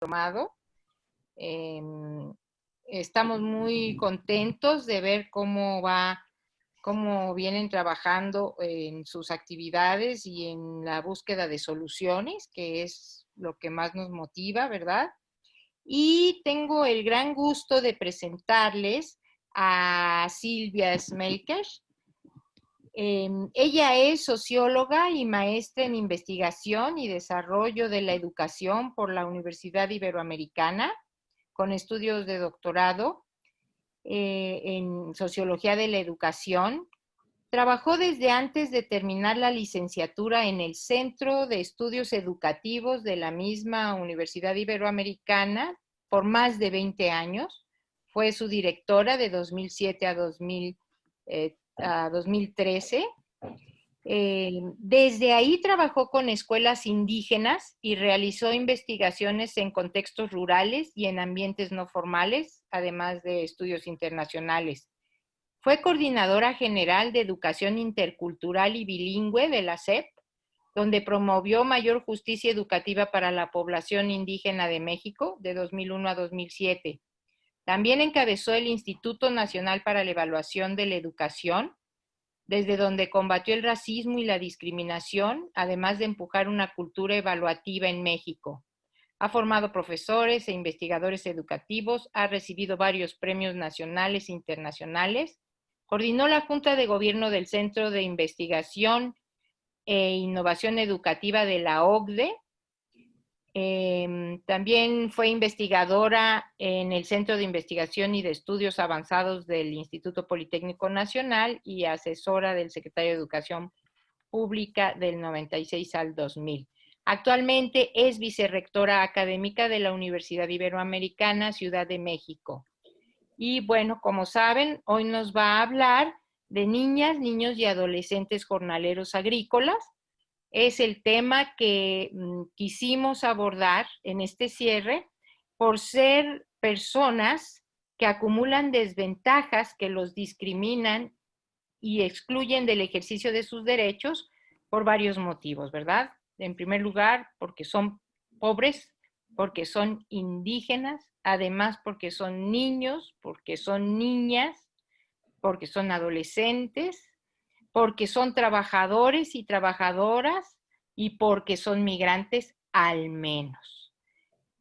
tomado. Estamos muy contentos de ver cómo vienen trabajando en sus actividades y en la búsqueda de soluciones, que es lo que más nos motiva, ¿verdad? Y tengo el gran gusto de presentarles a Silvia Smelkers. Ella es socióloga y maestra en investigación y desarrollo de la educación por la Universidad Iberoamericana, con estudios de doctorado en sociología de la educación. Trabajó desde antes de terminar la licenciatura en el Centro de Estudios Educativos de la misma Universidad Iberoamericana por más de 20 años. Fue su directora de 2007 a 2013. Desde ahí trabajó con escuelas indígenas y realizó investigaciones en contextos rurales y en ambientes no formales, además de estudios internacionales. Fue coordinadora general de Educación Intercultural y Bilingüe de la SEP, donde promovió mayor justicia educativa para la población indígena de México de 2001 a 2007. También encabezó el Instituto Nacional para la Evaluación de la Educación, desde donde combatió el racismo y la discriminación, además de empujar una cultura evaluativa en México. Ha formado profesores e investigadores educativos, ha recibido varios premios nacionales e internacionales, coordinó la Junta de Gobierno del Centro de Investigación e Innovación Educativa de la OCDE. También fue investigadora en el Centro de Investigación y de Estudios Avanzados del Instituto Politécnico Nacional y asesora del Secretario de Educación Pública del 96 al 2000. Actualmente es vicerrectora académica de la Universidad Iberoamericana, Ciudad de México. Y bueno, como saben, hoy nos va a hablar de niñas, niños y adolescentes jornaleros agrícolas. Es el tema que quisimos abordar en este cierre por ser personas que acumulan desventajas que los discriminan y excluyen del ejercicio de sus derechos por varios motivos, ¿verdad? En primer lugar, porque son pobres, porque son indígenas, además porque son niños, porque son niñas, porque son adolescentes, porque son trabajadores y trabajadoras y porque son migrantes al menos.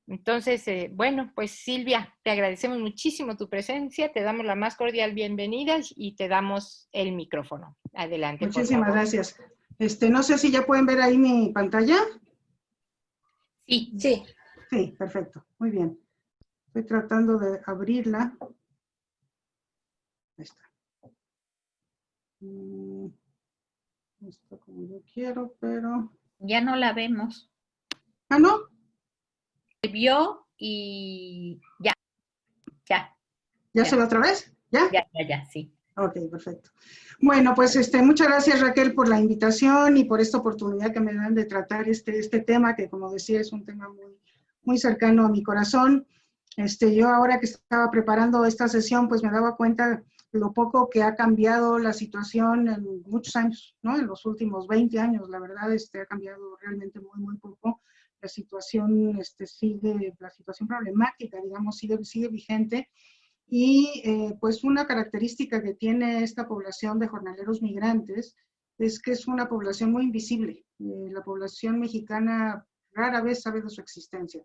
Entonces, bueno, pues Silvia, te agradecemos muchísimo tu presencia, te damos la más cordial bienvenida y te damos el micrófono. Adelante, muchísimas gracias. No sé si ya pueden ver ahí mi pantalla. Sí. Sí. Sí, perfecto, muy bien. Estoy tratando de abrirla. Ahí está. No está como yo quiero, pero... Ya no la vemos. ¿Ah, no? Se vio y ya. ¿Ya se ve otra vez? ¿Ya? Ya, sí. Ok, perfecto. Bueno, pues muchas gracias Raquel por la invitación y por esta oportunidad que me dan de tratar este tema, que como decía es un tema muy cercano a mi corazón. Yo ahora que estaba preparando esta sesión, pues me daba cuenta de lo poco que ha cambiado la situación en muchos años, ¿no? En los últimos 20 años, la verdad, ha cambiado realmente muy poco. La situación la situación problemática, digamos, sigue vigente. Y pues una característica que tiene esta población de jornaleros migrantes es que es una población muy invisible. La población mexicana rara vez sabe de su existencia.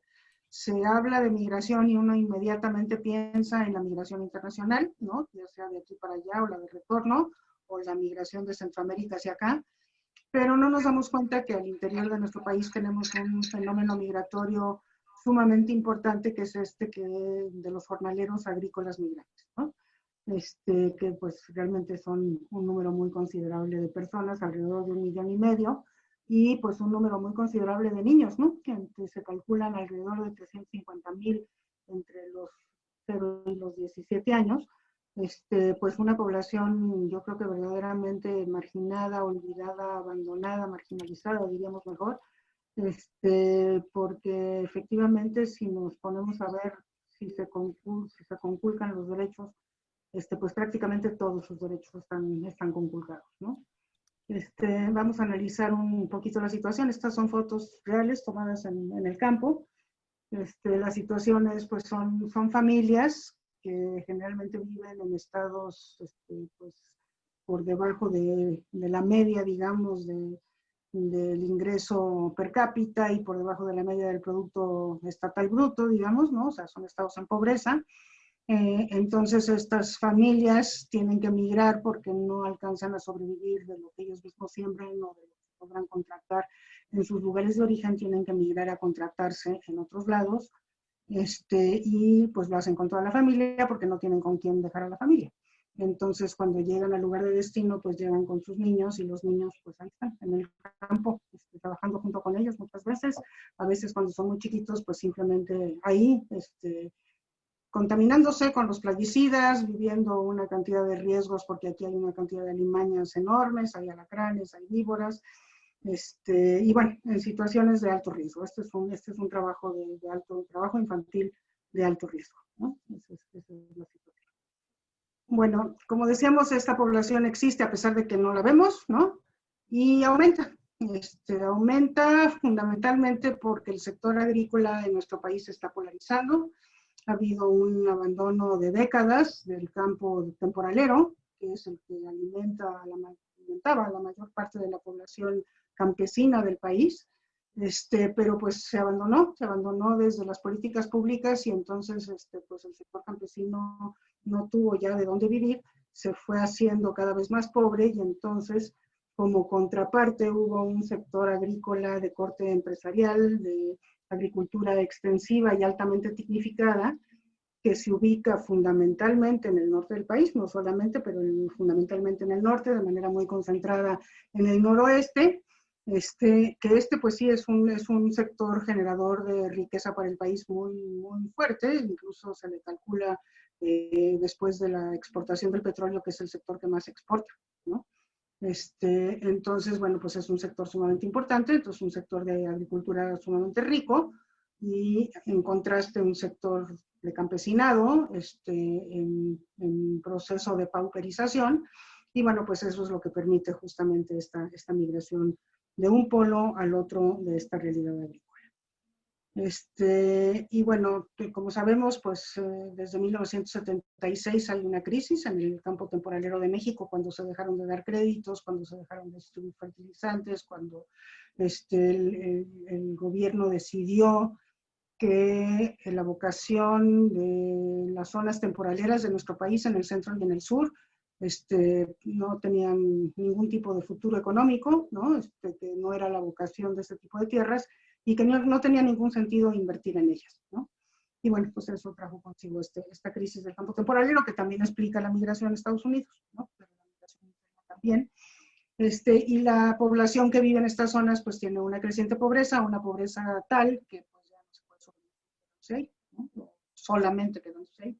Se habla de migración y uno inmediatamente piensa en la migración internacional, ¿no? Ya sea de aquí para allá o la de retorno, o la migración de Centroamérica hacia acá, pero no nos damos cuenta que al interior de nuestro país tenemos un fenómeno migratorio sumamente importante, que es de los jornaleros agrícolas migrantes, ¿no? Que pues realmente son un número muy considerable de personas, alrededor de 1,5 millones, y pues un número muy considerable de niños, ¿no? Que se calculan alrededor de 350,000 entre los 0 y los 17 años, pues una población yo creo que verdaderamente marginada, olvidada, abandonada, marginalizada, diríamos mejor, porque efectivamente si nos ponemos a ver si se conculcan los derechos, pues prácticamente todos sus derechos están conculcados, ¿no? Vamos a analizar un poquito la situación. Estas son fotos reales tomadas en el campo. Las situaciones pues son familias que generalmente viven en estados pues, por debajo de la media, digamos, del ingreso per cápita y por debajo de la media del producto estatal bruto, digamos, ¿no? O sea, son estados en pobreza. Entonces estas familias tienen que emigrar porque no alcanzan a sobrevivir de lo que ellos mismos siembran o de lo que podrán contratar en sus lugares de origen, tienen que emigrar a contratarse en otros lados, y pues lo hacen con toda la familia porque no tienen con quién dejar a la familia. Entonces cuando llegan al lugar de destino, pues llegan con sus niños y los niños pues ahí están en el campo, trabajando junto con ellos muchas veces. A veces cuando son muy chiquitos, pues simplemente ahí, contaminándose con los plaguicidas, viviendo una cantidad de riesgos, porque aquí hay una cantidad de alimañas enormes, hay alacranes, hay víboras, y bueno, en situaciones de alto riesgo. Este es un trabajo un trabajo infantil de alto riesgo, ¿no? Esa es la situación. Bueno, como decíamos, esta población existe a pesar de que no la vemos, ¿no? Y aumenta. Aumenta fundamentalmente porque el sector agrícola en nuestro país se está polarizando. Ha habido un abandono de décadas del campo temporalero, que es el que alimentaba a la mayor parte de la población campesina del país, pero pues se abandonó desde las políticas públicas y entonces pues el sector campesino no tuvo ya de dónde vivir, se fue haciendo cada vez más pobre y entonces como contraparte hubo un sector agrícola de corte empresarial, de agricultura extensiva y altamente tecnificada, que se ubica fundamentalmente en el norte del país, no solamente, pero fundamentalmente en el norte, de manera muy concentrada en el noroeste, pues sí es un sector generador de riqueza para el país muy, muy fuerte, incluso se le calcula después de la exportación del petróleo, que es el sector que más exporta, ¿no? Entonces, bueno, pues es un sector sumamente importante, entonces un sector de agricultura sumamente rico y en contraste un sector de campesinado en proceso de pauperización y bueno, pues eso es lo que permite justamente esta migración de un polo al otro de esta realidad agrícola. Y bueno, como sabemos, pues desde 1976 hay una crisis en el campo temporalero de México, cuando se dejaron de dar créditos, cuando se dejaron de distribuir fertilizantes, cuando el gobierno decidió que la vocación de las zonas temporaleras de nuestro país en el centro y en el sur no tenían ningún tipo de futuro económico, ¿no? Que no era la vocación de este tipo de tierras y que no tenía ningún sentido invertir en ellas, ¿no? Y bueno, pues eso trajo consigo esta crisis del campo temporalero, que también explica la migración a Estados Unidos, ¿no? Pero la migración también. Y la población que vive en estas zonas pues tiene una creciente pobreza, una pobreza tal que pues ya no se puede sobrevivir, ¿no? Solamente quedándose ahí.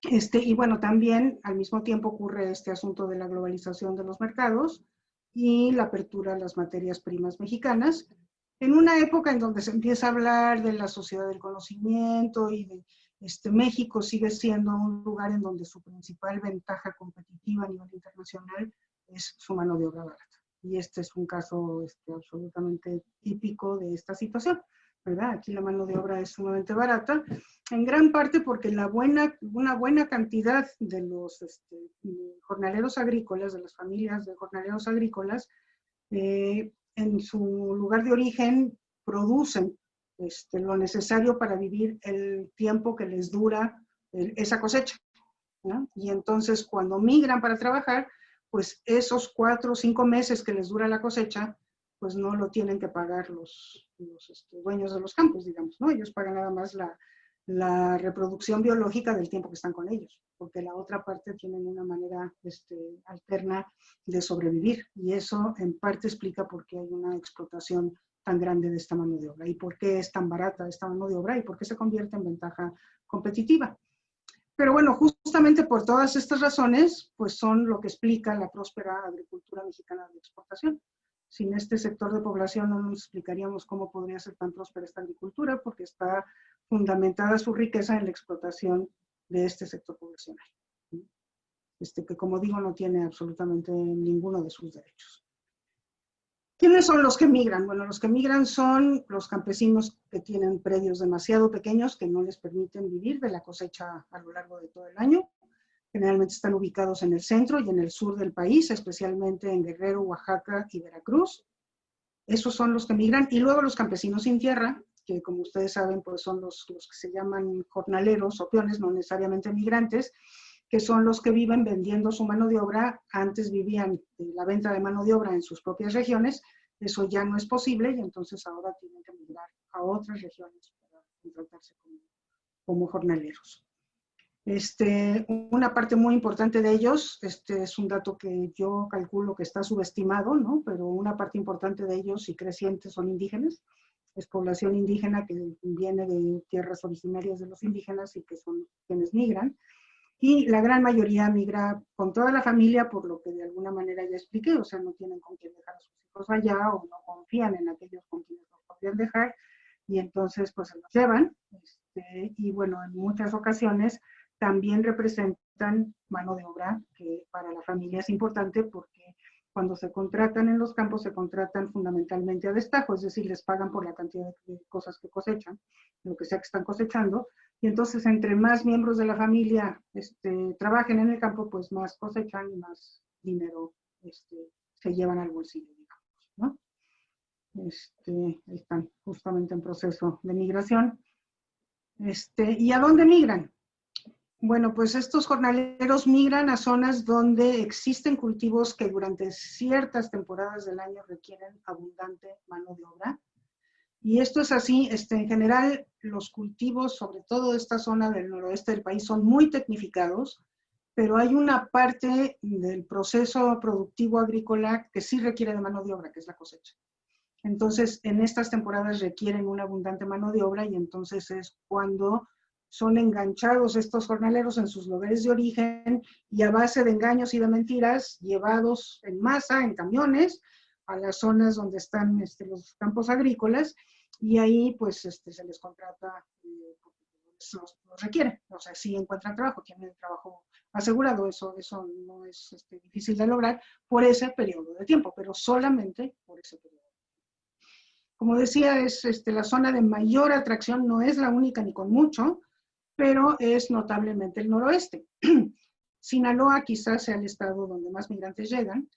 Y bueno, también al mismo tiempo ocurre este asunto de la globalización de los mercados y la apertura a las materias primas mexicanas, en una época en donde se empieza a hablar de la sociedad del conocimiento y de México sigue siendo un lugar en donde su principal ventaja competitiva a nivel internacional es su mano de obra barata. Y este es un caso absolutamente típico de esta situación, ¿verdad? Aquí la mano de obra es sumamente barata, en gran parte porque una buena cantidad de los jornaleros agrícolas, de las familias de jornaleros agrícolas, en su lugar de origen producen lo necesario para vivir el tiempo que les dura esa cosecha, ¿no? Y entonces cuando migran para trabajar, pues esos 4 o 5 meses que les dura la cosecha, pues no lo tienen que pagar los dueños de los campos, digamos, ¿no? Ellos pagan nada más la reproducción biológica del tiempo que están con ellos, porque la otra parte tienen una manera alterna de sobrevivir, y eso en parte explica por qué hay una explotación tan grande de esta mano de obra, y por qué es tan barata esta mano de obra, y por qué se convierte en ventaja competitiva. Pero bueno, justamente por todas estas razones, pues son lo que explica la próspera agricultura mexicana de exportación. Sin este sector de población no nos explicaríamos cómo podría ser tan próspera esta agricultura, porque está fundamentada su riqueza en la explotación de este sector poblacional, que como digo no tiene absolutamente ninguno de sus derechos. ¿Quiénes son los que migran? Bueno, los que migran son los campesinos que tienen predios demasiado pequeños que no les permiten vivir de la cosecha a lo largo de todo el año. Generalmente están ubicados en el centro y en el sur del país, especialmente en Guerrero, Oaxaca y Veracruz. Esos son los que migran. Y luego los campesinos sin tierra, que como ustedes saben, pues son los que se llaman jornaleros o peones, no necesariamente migrantes, que son los que viven vendiendo su mano de obra. Antes vivían de la venta de mano de obra en sus propias regiones, eso ya no es posible y entonces ahora tienen que migrar a otras regiones para contratarse como jornaleros. Una parte muy importante de ellos, es un dato que yo calculo que está subestimado, ¿no? Pero una parte importante de ellos y creciente son indígenas. Es población indígena que viene de tierras originarias de los indígenas y que son quienes migran. Y la gran mayoría migra con toda la familia, por lo que de alguna manera ya expliqué, o sea, no tienen con quién dejar a sus hijos allá o no confían en aquellos con quienes los podrían dejar y entonces pues se los llevan. Y bueno, en muchas ocasiones también representan mano de obra que para la familia es importante porque cuando se contratan en los campos se contratan fundamentalmente a destajo, es decir, les pagan por la cantidad de cosas que cosechan, lo que sea que están cosechando, y entonces entre más miembros de la familia trabajen en el campo, pues más cosechan y más dinero se llevan al bolsillo, digamos, ¿no? Están justamente en proceso de migración. ¿Y a dónde migran? Bueno, pues estos jornaleros migran a zonas donde existen cultivos que durante ciertas temporadas del año requieren abundante mano de obra. Y esto es así, en general los cultivos, sobre todo esta zona del noroeste del país, son muy tecnificados, pero hay una parte del proceso productivo agrícola que sí requiere de mano de obra, que es la cosecha. Entonces, en estas temporadas requieren una abundante mano de obra y entonces es cuando son enganchados estos jornaleros en sus lugares de origen y a base de engaños y de mentiras, llevados en masa, en camiones, a las zonas donde están los campos agrícolas, y ahí pues se les contrata porque los requieren. O sea, si encuentran trabajo, tienen trabajo asegurado, eso no es difícil de lograr por ese periodo de tiempo, pero solamente por ese periodo. Como decía, es la zona de mayor atracción, no es la única ni con mucho, pero es notablemente el noroeste. Sinaloa quizás sea el estado donde más migrantes llegan,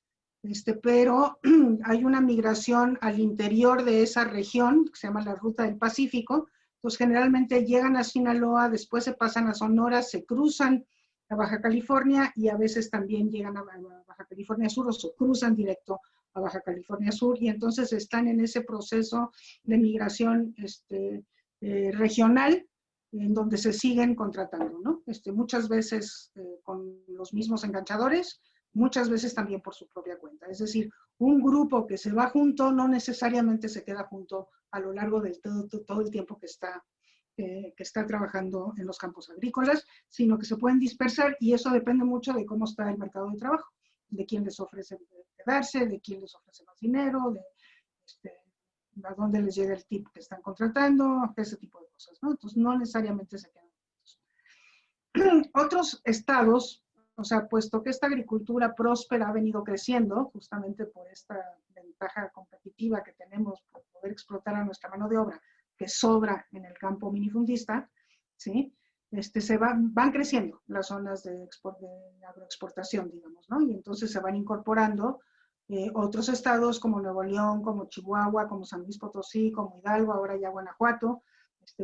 pero hay una migración al interior de esa región, que se llama la Ruta del Pacífico. Entonces generalmente llegan a Sinaloa, después se pasan a Sonora, se cruzan a Baja California y a veces también llegan a Baja California Sur o se cruzan directo a Baja California Sur y entonces están en ese proceso de migración regional en donde se siguen contratando, ¿no? Muchas veces con los mismos enganchadores, muchas veces también por su propia cuenta. Es decir, un grupo que se va junto no necesariamente se queda junto a lo largo de todo el tiempo que está trabajando en los campos agrícolas, sino que se pueden dispersar y eso depende mucho de cómo está el mercado de trabajo, de quién les ofrece quedarse, de quién les ofrece más dinero, de a dónde les llega el tip que están contratando, ese tipo de cosas, ¿no? Entonces no necesariamente se quedan. Otros estados, o sea, puesto que esta agricultura próspera ha venido creciendo, justamente por esta ventaja competitiva que tenemos por poder explotar a nuestra mano de obra, que sobra en el campo minifundista, ¿sí? Van creciendo las zonas de agroexportación, digamos, ¿no? Y entonces se van incorporando otros estados como Nuevo León, como Chihuahua, como San Luis Potosí, como Hidalgo, ahora ya Guanajuato,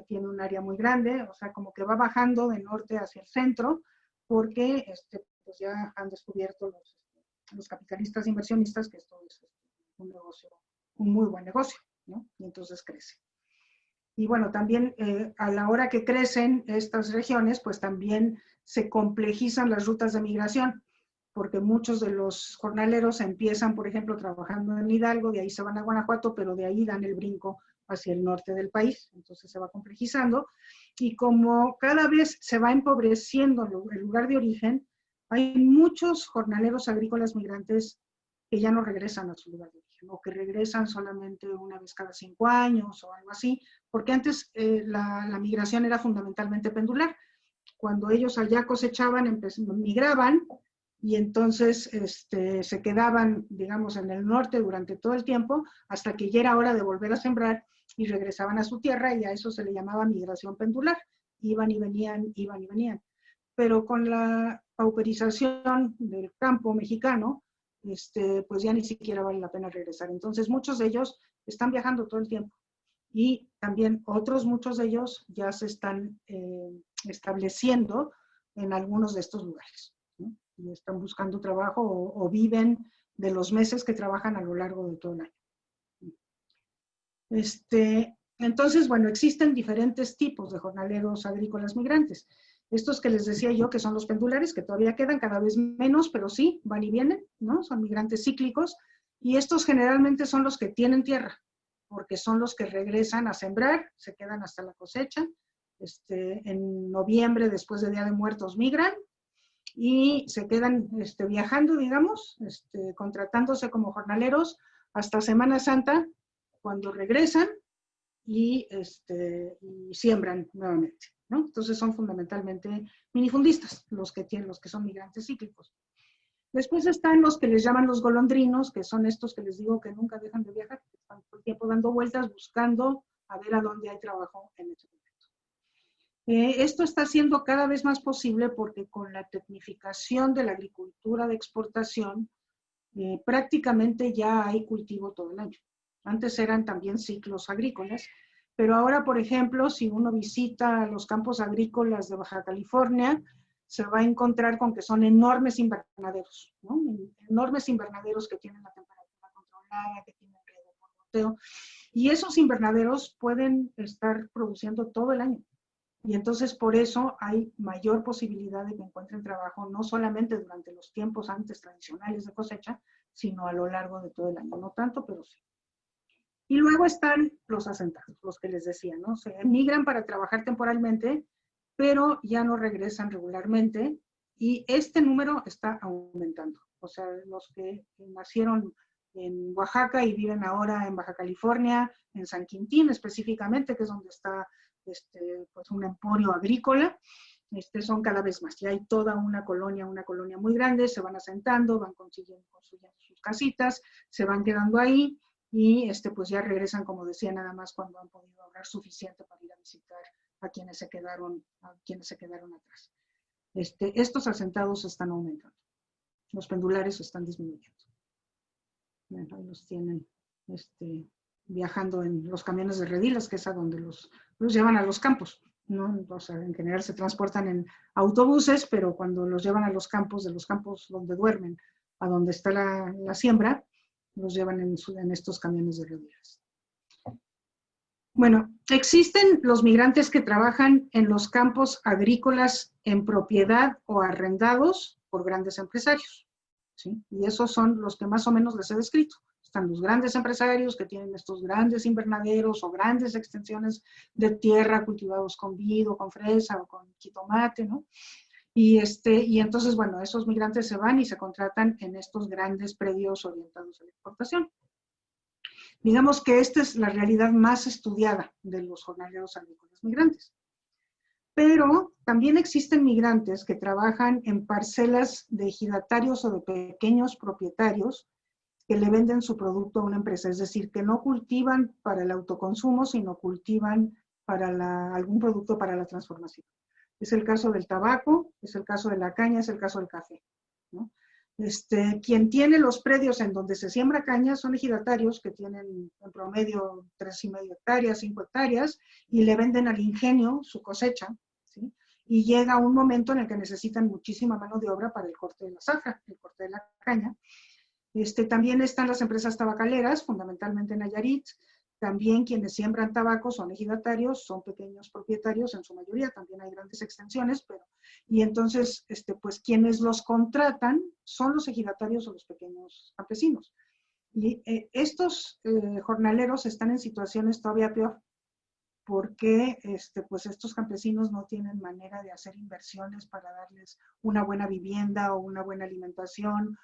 tiene un área muy grande, o sea, como que va bajando de norte hacia el centro, porque pues ya han descubierto los capitalistas inversionistas que esto es un negocio, un muy buen negocio, ¿no? Y entonces crece. Y bueno, también a la hora que crecen estas regiones, pues también se complejizan las rutas de migración, porque muchos de los jornaleros empiezan, por ejemplo, trabajando en Hidalgo, de ahí se van a Guanajuato, pero de ahí dan el brinco hacia el norte del país, entonces se va complejizando, y como cada vez se va empobreciendo el lugar de origen, hay muchos jornaleros agrícolas migrantes que ya no regresan a su lugar de origen, o que regresan solamente una vez cada 5 años o algo así, porque antes la migración era fundamentalmente pendular. Cuando ellos allá cosechaban, migraban, y entonces se quedaban, digamos, en el norte durante todo el tiempo, hasta que ya era hora de volver a sembrar y regresaban a su tierra, y a eso se le llamaba migración pendular. Iban y venían, iban y venían. Pero con la pauperización del campo mexicano, pues ya ni siquiera vale la pena regresar. Entonces muchos de ellos están viajando todo el tiempo. Y también muchos de ellos ya se están estableciendo en algunos de estos lugares, ¿no? Y están buscando trabajo o viven de los meses que trabajan a lo largo de todo el año. Entonces, bueno, existen diferentes tipos de jornaleros agrícolas migrantes. Estos que les decía yo, que son los pendulares, que todavía quedan cada vez menos, pero sí, van y vienen, ¿no? Son migrantes cíclicos. Y estos generalmente son los que tienen tierra, porque son los que regresan a sembrar, se quedan hasta la cosecha. En noviembre, después de Día de Muertos, migran y se quedan viajando, digamos, contratándose como jornaleros hasta Semana Santa, cuando regresan y siembran nuevamente, ¿no? Entonces son fundamentalmente minifundistas los que son migrantes cíclicos. Después están los que les llaman los golondrinos, que son estos que les digo que nunca dejan de viajar, que están todo el tiempo dando vueltas, buscando a ver a dónde hay trabajo en ese momento. Esto está siendo cada vez más posible porque con la tecnificación de la agricultura de exportación, prácticamente ya hay cultivo todo el año. Antes eran también ciclos agrícolas, pero ahora, por ejemplo, si uno visita los campos agrícolas de Baja California, se va a encontrar con que son enormes invernaderos, ¿no? Enormes invernaderos que tienen la temperatura controlada, que tienen riego por goteo, y esos invernaderos pueden estar produciendo todo el año. Y entonces por eso hay mayor posibilidad de que encuentren trabajo, no solamente durante los tiempos antes tradicionales de cosecha, sino a lo largo de todo el año. No tanto, pero sí. Y luego están los asentados, los que les decía, ¿no? Se emigran para trabajar temporalmente, pero ya no regresan regularmente, y este número está aumentando. O sea, los que nacieron en Oaxaca y viven ahora en Baja California, en San Quintín específicamente, que es donde está pues un emporio agrícola, son cada vez más. Ya hay toda una colonia muy grande, se van asentando, van construyendo sus casitas, se van quedando ahí, y pues ya regresan, como decía, nada más cuando han podido ahorrar suficiente para ir a visitar a quienes se quedaron atrás. Estos asentados están aumentando, los pendulares están disminuyendo. Bueno, ahí los tienen viajando en los camiones de redilas, que es a donde los llevan a los campos, ¿no? O sea, en general se transportan en autobuses, pero cuando los llevan a los campos, de los campos donde duermen a donde está la siembra, los llevan en estos camiones de redilas. Bueno, existen los migrantes que trabajan en los campos agrícolas en propiedad o arrendados por grandes empresarios, ¿sí? Y esos son los que más o menos les he descrito. Están los grandes empresarios que tienen estos grandes invernaderos o grandes extensiones de tierra cultivados con vid o con fresa o con jitomate, ¿no? Y entonces, bueno, esos migrantes se van y se contratan en estos grandes predios orientados a la exportación. Digamos que esta es la realidad más estudiada de los jornaleros agrícolas migrantes. Pero también existen migrantes que trabajan en parcelas de ejidatarios o de pequeños propietarios que le venden su producto a una empresa, es decir, que no cultivan para el autoconsumo, sino cultivan para algún producto para la transformación. Es el caso del tabaco, es el caso de la caña, es el caso del café, ¿no? Quien tiene los predios en donde se siembra caña son ejidatarios que tienen en promedio 3,5 hectáreas, 5 hectáreas, y le venden al ingenio su cosecha, ¿sí? Y llega un momento en el que necesitan muchísima mano de obra para el corte de la zafra, el corte de la caña. También están las empresas tabacaleras, fundamentalmente en Nayarit. También quienes siembran tabaco son ejidatarios, son pequeños propietarios en su mayoría, también hay grandes extensiones, y entonces, pues quienes los contratan son los ejidatarios o los pequeños campesinos. Y estos jornaleros están en situaciones todavía peor, porque pues estos campesinos no tienen manera de hacer inversiones para darles una buena vivienda o una buena alimentación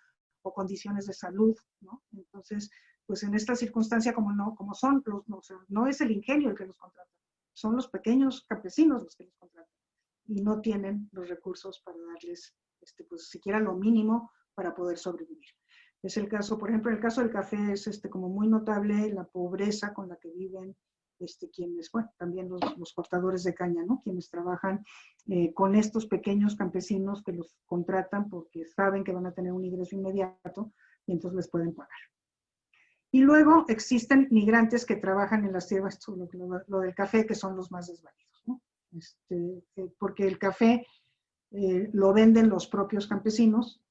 o condiciones de salud, ¿no? Entonces, pues en esta circunstancia, no es el ingenio el que los contrata, son los pequeños campesinos los que los contratan y no tienen los recursos para darles pues siquiera lo mínimo para poder sobrevivir. Es el caso, por ejemplo, el caso del café es como muy notable la pobreza con la que viven quienes, bueno, también los cortadores de caña, ¿no? Quienes trabajan con estos pequeños campesinos que los contratan porque saben que van a tener un ingreso inmediato y entonces les pueden pagar. Y luego existen migrantes que trabajan en las tierras, lo del café, que son los más desvalidos, ¿no? Porque el café lo venden los propios campesinos,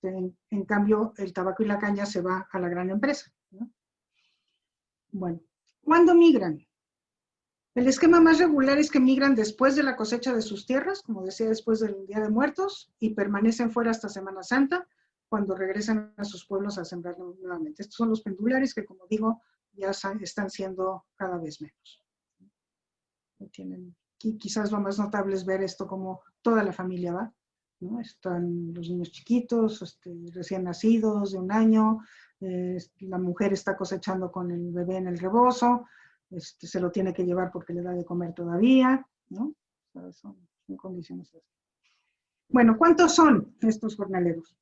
en cambio el tabaco y la caña se va a la gran empresa, ¿no? Bueno, ¿cuándo migran? El esquema más regular es que migran después de la cosecha de sus tierras, como decía, después del Día de Muertos, y permanecen fuera hasta Semana Santa, cuando regresan a sus pueblos a sembrar nuevamente. Estos son los pendulares que, como digo, ya están siendo cada vez menos. Quizás lo más notable es ver esto como toda la familia va, ¿no? Están los niños chiquitos, recién nacidos, de 1 año, la mujer está cosechando con el bebé en el rebozo, se lo tiene que llevar porque le da de comer todavía, ¿no? O sea, son condiciones así. Bueno, ¿cuántos son estos jornaleros?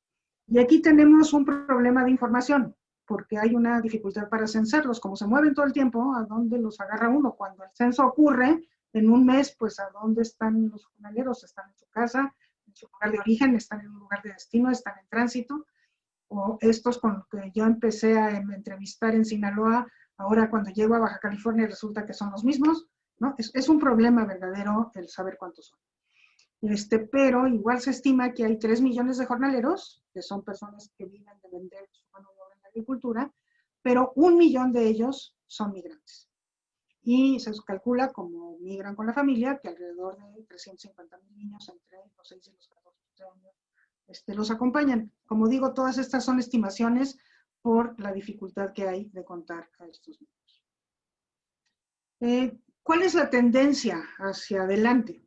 Y aquí tenemos un problema de información, porque hay una dificultad para censarlos. Como se mueven todo el tiempo, ¿a dónde los agarra uno? Cuando el censo ocurre, en un mes, pues ¿a dónde están los jornaleros? ¿Están en su casa, en su lugar de origen, están en un lugar de destino, están en tránsito? O estos con los que yo empecé a entrevistar en Sinaloa, ahora cuando llego a Baja California resulta que son los mismos, ¿no? Es un problema verdadero el saber cuántos son. Pero igual se estima que hay 3 millones de jornaleros, que son personas que viven de vender su mano de obra en la agricultura, pero 1 millón de ellos son migrantes. Y se calcula, como migran con la familia, que alrededor de 350,000 niños entre los 6 y los 14 años los acompañan. Como digo, todas estas son estimaciones por la dificultad que hay de contar a estos niños. ¿Cuál es la tendencia hacia adelante?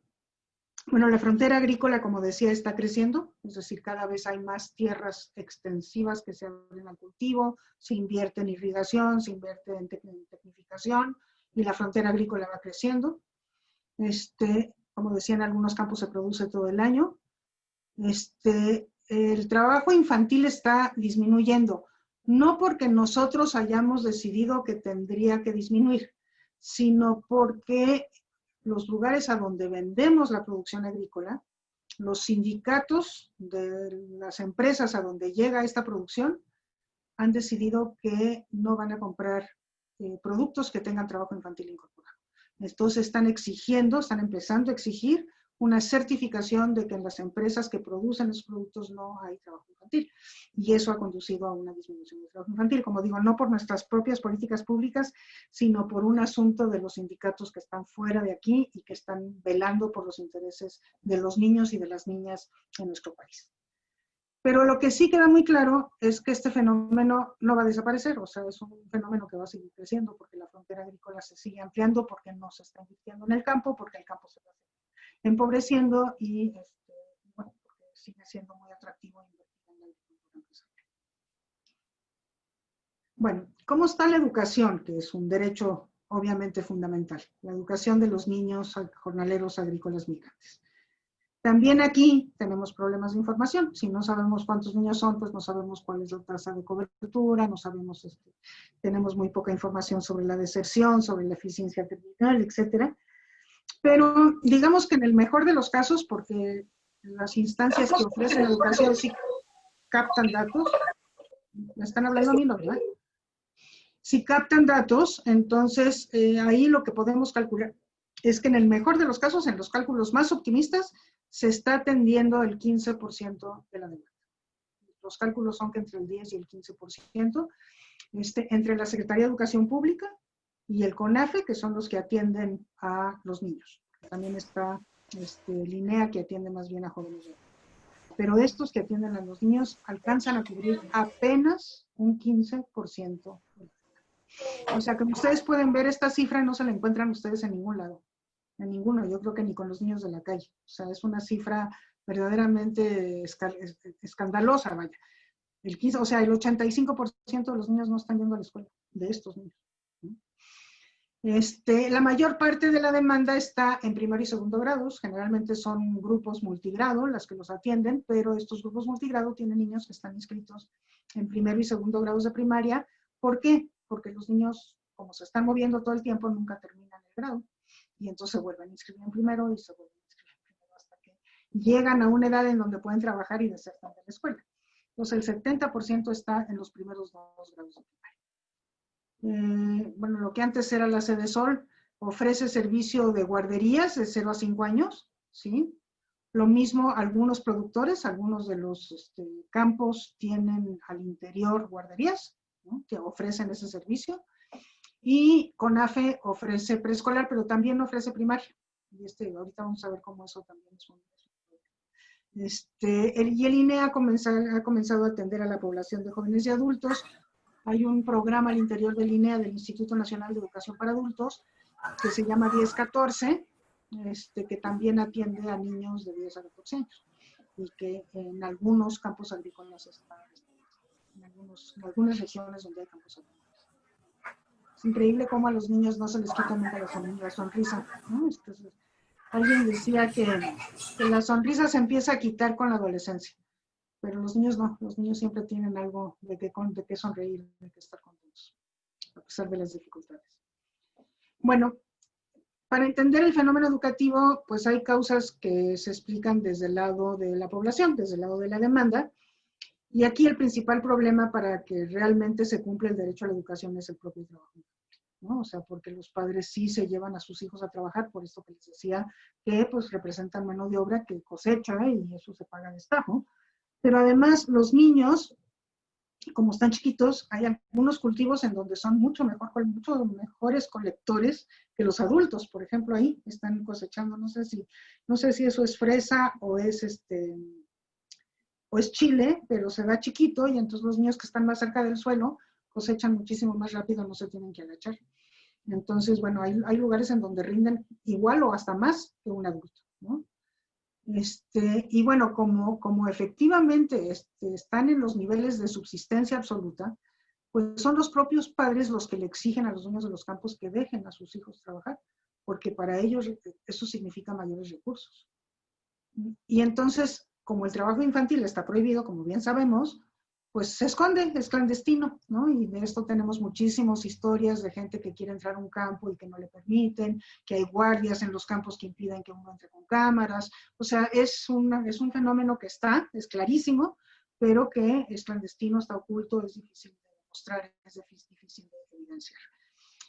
Bueno, la frontera agrícola, como decía, está creciendo, es decir, cada vez hay más tierras extensivas que se abren al cultivo, se invierte en irrigación, se invierte en tecnificación, y la frontera agrícola va creciendo. Como decía, en algunos campos se produce todo el año. El trabajo infantil está disminuyendo, no porque nosotros hayamos decidido que tendría que disminuir, sino porque los lugares a donde vendemos la producción agrícola, los sindicatos de las empresas a donde llega esta producción, han decidido que no van a comprar productos que tengan trabajo infantil incorporado. Entonces están empezando a exigir una certificación de que en las empresas que producen esos productos no hay trabajo infantil. Y eso ha conducido a una disminución del trabajo infantil, como digo, no por nuestras propias políticas públicas, sino por un asunto de los sindicatos que están fuera de aquí y que están velando por los intereses de los niños y de las niñas en nuestro país. Pero lo que sí queda muy claro es que este fenómeno no va a desaparecer, o sea, es un fenómeno que va a seguir creciendo porque la frontera agrícola se sigue ampliando, porque no se está invirtiendo en el campo, porque el campo se va empobreciendo y bueno, porque sigue siendo muy atractivo invertir en la agricultura empresarial. Bueno, ¿cómo está la educación? Que es un derecho obviamente fundamental, la educación de los niños jornaleros agrícolas migrantes. También aquí tenemos problemas de información. Si no sabemos cuántos niños son, pues no sabemos cuál es la tasa de cobertura, no sabemos, tenemos muy poca información sobre la deserción, sobre la eficiencia terminal, etcétera. Pero digamos que en el mejor de los casos, porque las instancias que ofrecen educación sí captan datos, me están hablando a mí, ¿no, verdad? Si captan datos, entonces ahí lo que podemos calcular es que en el mejor de los casos, en los cálculos más optimistas, se está atendiendo el 15% de la demanda. Los cálculos son que entre el 10 y el 15%, entre la Secretaría de Educación Pública y el CONAFE, que son los que atienden a los niños. También está LINEA, que atiende más bien a jóvenes. Pero estos que atienden a los niños alcanzan a cubrir apenas un 15%. O sea, como ustedes pueden ver, esta cifra no se la encuentran ustedes en ningún lado. En ninguno, yo creo que ni con los niños de la calle. O sea, es una cifra verdaderamente escandalosa, vaya. El 15, o sea, el 85% de los niños no están yendo a la escuela, de estos niños. La mayor parte de la demanda está en primero y segundo grados, generalmente son grupos multigrado las que los atienden, pero estos grupos multigrado tienen niños que están inscritos en primero y segundo grados de primaria. ¿Por qué? Porque los niños, como se están moviendo todo el tiempo, nunca terminan el grado, y entonces se vuelven a inscribir en primero y se vuelven a inscribir en primero hasta que llegan a una edad en donde pueden trabajar y desertan de la escuela. Entonces el 70% está en los primeros 2 grados de primaria. Bueno, lo que antes era la Sede Sol, ofrece servicio de guarderías de 0 a 5 años, ¿sí? Lo mismo algunos productores, algunos de los campos tienen al interior guarderías, ¿no?, que ofrecen ese servicio. Y CONAFE ofrece preescolar, pero también ofrece primaria. Y ahorita vamos a ver cómo eso también es un... y el INE ha comenzado a atender a la población de jóvenes y adultos. Hay un programa al interior del INEA, del Instituto Nacional de Educación para Adultos, que se llama 1014, que también atiende a niños de 10 a 14 años, y que en algunos campos agrícolas está, en algunas regiones donde hay campos agrícolas. Es increíble cómo a los niños no se les quita nunca la sonrisa, ¿no? Alguien decía que la sonrisa se empieza a quitar con la adolescencia. Pero los niños no, los niños siempre tienen algo de qué sonreír, de qué estar contentos, a pesar de las dificultades. Bueno, para entender el fenómeno educativo, pues hay causas que se explican desde el lado de la población, desde el lado de la demanda, y aquí el principal problema para que realmente se cumpla el derecho a la educación es el propio trabajo, ¿no? O sea, porque los padres sí se llevan a sus hijos a trabajar, por esto que les decía, que pues representan mano de obra que cosecha y eso se paga a destajo. Pero además los niños, como están chiquitos, hay algunos cultivos en donde son mucho mejores colectores que los adultos. Por ejemplo, ahí están cosechando, no sé si eso es fresa o es chile, pero se da chiquito y entonces los niños que están más cerca del suelo cosechan muchísimo más rápido, no se tienen que agachar. Entonces, bueno, hay lugares en donde rinden igual o hasta más que un adulto, ¿no? Y bueno, como efectivamente están en los niveles de subsistencia absoluta, pues son los propios padres los que le exigen a los dueños de los campos que dejen a sus hijos trabajar, porque para ellos eso significa mayores recursos. Y entonces, como el trabajo infantil está prohibido, como bien sabemos, pues se esconde, es clandestino, ¿no? Y de esto tenemos muchísimas historias de gente que quiere entrar a un campo y que no le permiten, que hay guardias en los campos que impiden que uno entre con cámaras. O sea, es un fenómeno que es clarísimo, pero que es clandestino, está oculto, es difícil de demostrar, es difícil de evidenciar.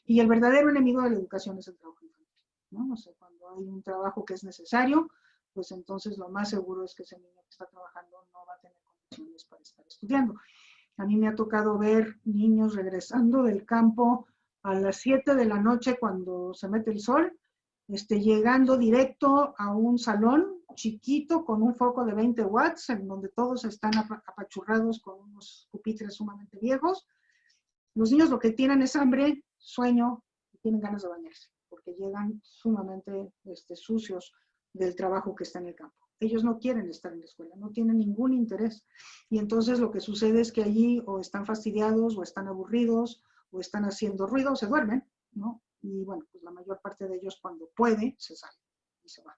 Y el verdadero enemigo de la educación es el trabajo infantil, ¿no? O sea, cuando hay un trabajo que es necesario, pues entonces lo más seguro es que ese niño que está trabajando no va a tener condiciones para estar estudiando. A mí me ha tocado ver niños regresando del campo a las 7 de la noche cuando se mete el sol, llegando directo a un salón chiquito con un foco de 20 watts, en donde todos están apachurrados con unos pupitres sumamente viejos. Los niños lo que tienen es hambre, sueño y tienen ganas de bañarse, porque llegan sumamente sucios del trabajo que está en el campo. Ellos no quieren estar en la escuela, no tienen ningún interés. Y entonces lo que sucede es que allí o están fastidiados, o están aburridos, o están haciendo ruido, o se duermen, ¿no? Y bueno, pues la mayor parte de ellos cuando puede, se sale y se va.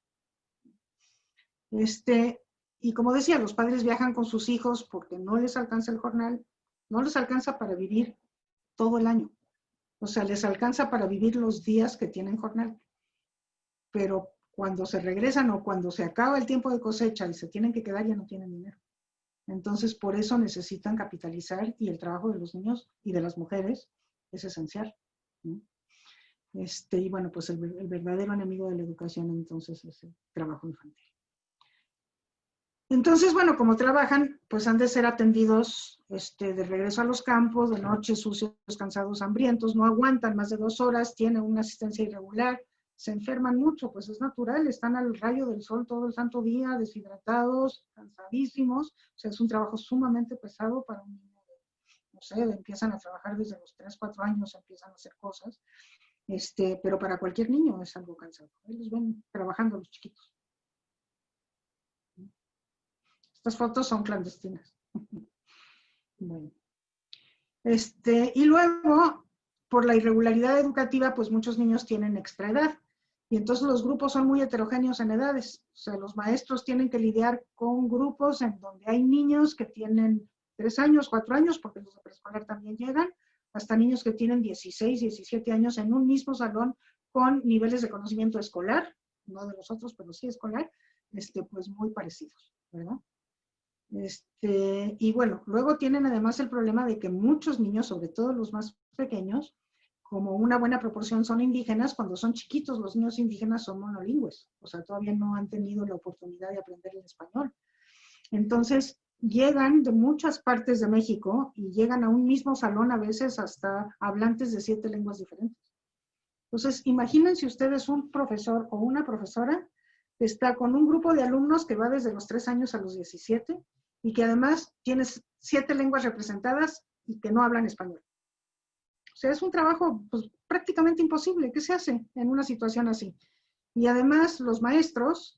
Y como decía, los padres viajan con sus hijos porque no les alcanza el jornal, no les alcanza para vivir todo el año. O sea, les alcanza para vivir los días que tienen jornal. Pero cuando se regresan o cuando se acaba el tiempo de cosecha y se tienen que quedar, ya no tienen dinero. Entonces, por eso necesitan capitalizar y el trabajo de los niños y de las mujeres es esencial, ¿no? Y bueno, pues el verdadero enemigo de la educación entonces es el trabajo infantil. Entonces, bueno, como trabajan, pues han de ser atendidos de regreso a los campos, de noche, sucios, cansados, hambrientos, no aguantan más de 2 horas, tienen una asistencia irregular, se enferman mucho, pues es natural, están al rayo del sol todo el santo día, deshidratados, cansadísimos, o sea, es un trabajo sumamente pesado para un niño, no sé, empiezan a trabajar desde los 3, 4 años, empiezan a hacer cosas, pero para cualquier niño es algo cansado, ellos ven trabajando los chiquitos. Estas fotos son clandestinas. Bueno. Y luego, por la irregularidad educativa, pues muchos niños tienen extraedad. Y entonces los grupos son muy heterogéneos en edades. O sea, los maestros tienen que lidiar con grupos en donde hay niños que tienen 3 años, 4 años, porque los de preescolar también llegan, hasta niños que tienen 16, 17 años en un mismo salón con niveles de conocimiento escolar, no de los otros, pero sí escolar, pues muy parecidos, ¿verdad? Y bueno, luego tienen además el problema de que muchos niños, sobre todo los más pequeños, como una buena proporción son indígenas, cuando son chiquitos los niños indígenas son monolingües, o sea, todavía no han tenido la oportunidad de aprender el español. Entonces, llegan de muchas partes de México y llegan a un mismo salón a veces hasta hablantes de 7 lenguas diferentes. Entonces, imagínense ustedes un profesor o una profesora que está con un grupo de alumnos que va desde los 3 años a los 17 y que además tiene 7 lenguas representadas y que no hablan español. O sea, es un trabajo pues, prácticamente imposible. ¿Qué se hace en una situación así? Y además los maestros,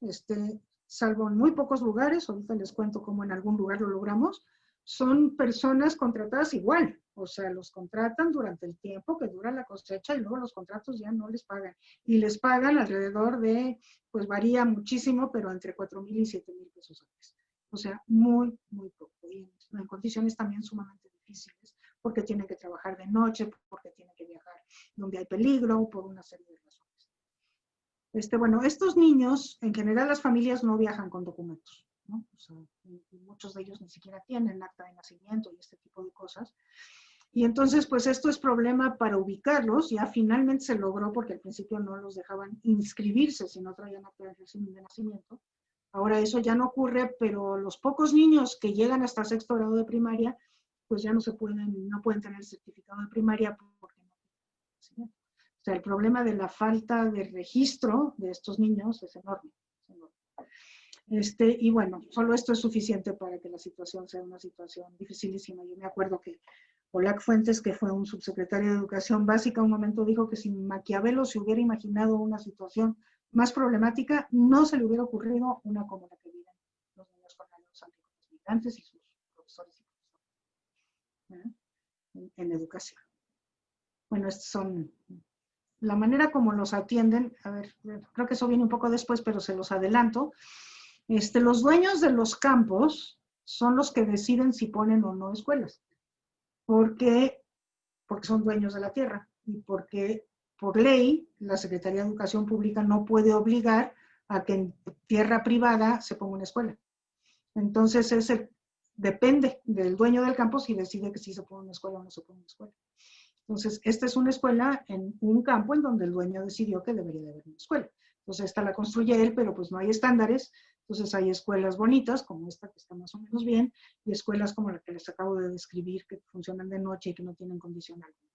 salvo en muy pocos lugares, ahorita les cuento cómo en algún lugar lo logramos, son personas contratadas igual. O sea, los contratan durante el tiempo que dura la cosecha y luego los contratos ya no les pagan. Y les pagan alrededor de, pues varía muchísimo, pero entre 4,000 y 7,000 pesos al mes. O sea, muy, muy poco. Y en condiciones también sumamente difíciles, porque tienen que trabajar de noche, porque tienen que viajar donde hay peligro, por una serie de razones. Bueno, estos niños, en general las familias no viajan con documentos, ¿no? O sea, muchos de ellos ni siquiera tienen acta de nacimiento y este tipo de cosas. Y entonces, pues esto es problema para ubicarlos. Ya finalmente se logró porque al principio no los dejaban inscribirse si no traían acta de nacimiento. Ahora eso ya no ocurre, pero los pocos niños que llegan hasta 6º grado de primaria, pues ya no pueden tener certificado de primaria porque no tienen nacimiento. O sea, el problema de la falta de registro de estos niños es enorme. Y bueno, solo esto es suficiente para que la situación sea una situación dificilísima. Yo me acuerdo que Olac Fuentes, que fue un subsecretario de Educación Básica, un momento dijo que si Maquiavelo se hubiera imaginado una situación más problemática, no se le hubiera ocurrido una como la que viven los niños jornaleros migrantes y sus profesores y profesoras en educación. Bueno, estos son la manera como los atienden. A ver, creo que eso viene un poco después, pero se los adelanto. Los dueños de los campos son los que deciden si ponen o no escuelas. Porque son dueños de la tierra y porque por ley la Secretaría de Educación Pública no puede obligar a que en tierra privada se ponga una escuela. Entonces depende del dueño del campo si decide que sí se pone una escuela o no se pone una escuela. Entonces, esta es una escuela en un campo en donde el dueño decidió que debería de haber una escuela. Entonces, esta la construye él, pero pues no hay estándares. Entonces, hay escuelas bonitas, como esta que está más o menos bien, y escuelas como la que les acabo de describir, que funcionan de noche y que no tienen condición alguna.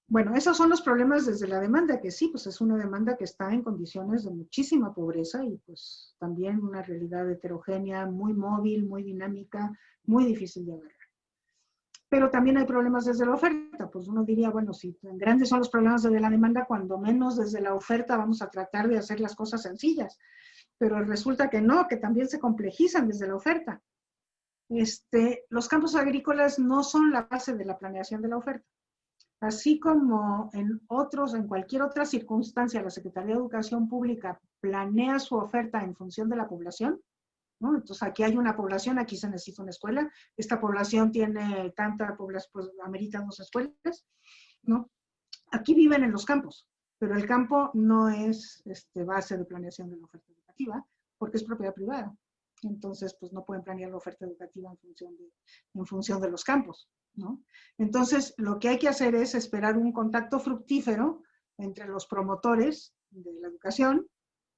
Bueno, esos son los problemas desde la demanda, que sí, pues es una demanda que está en condiciones de muchísima pobreza y pues también una realidad heterogénea, muy móvil, muy dinámica, muy difícil de agarrar. Pero también hay problemas desde la oferta. Pues uno diría, bueno, si tan grandes son los problemas desde la demanda, cuando menos desde la oferta vamos a tratar de hacer las cosas sencillas. Pero resulta que no, que también se complejizan desde la oferta. Los campos agrícolas no son la base de la planeación de la oferta. Así como en cualquier otra circunstancia, la Secretaría de Educación Pública planea su oferta en función de la población, ¿no? Entonces aquí hay una población, aquí se necesita una escuela, esta población tiene tanta población, pues amerita 2 escuelas, ¿no? Aquí viven en los campos, pero el campo no es base de planeación de la oferta educativa, porque es propiedad privada. Entonces, pues no pueden planear la oferta educativa en función de los campos, ¿no? Entonces, lo que hay que hacer es esperar un contacto fructífero entre los promotores de la educación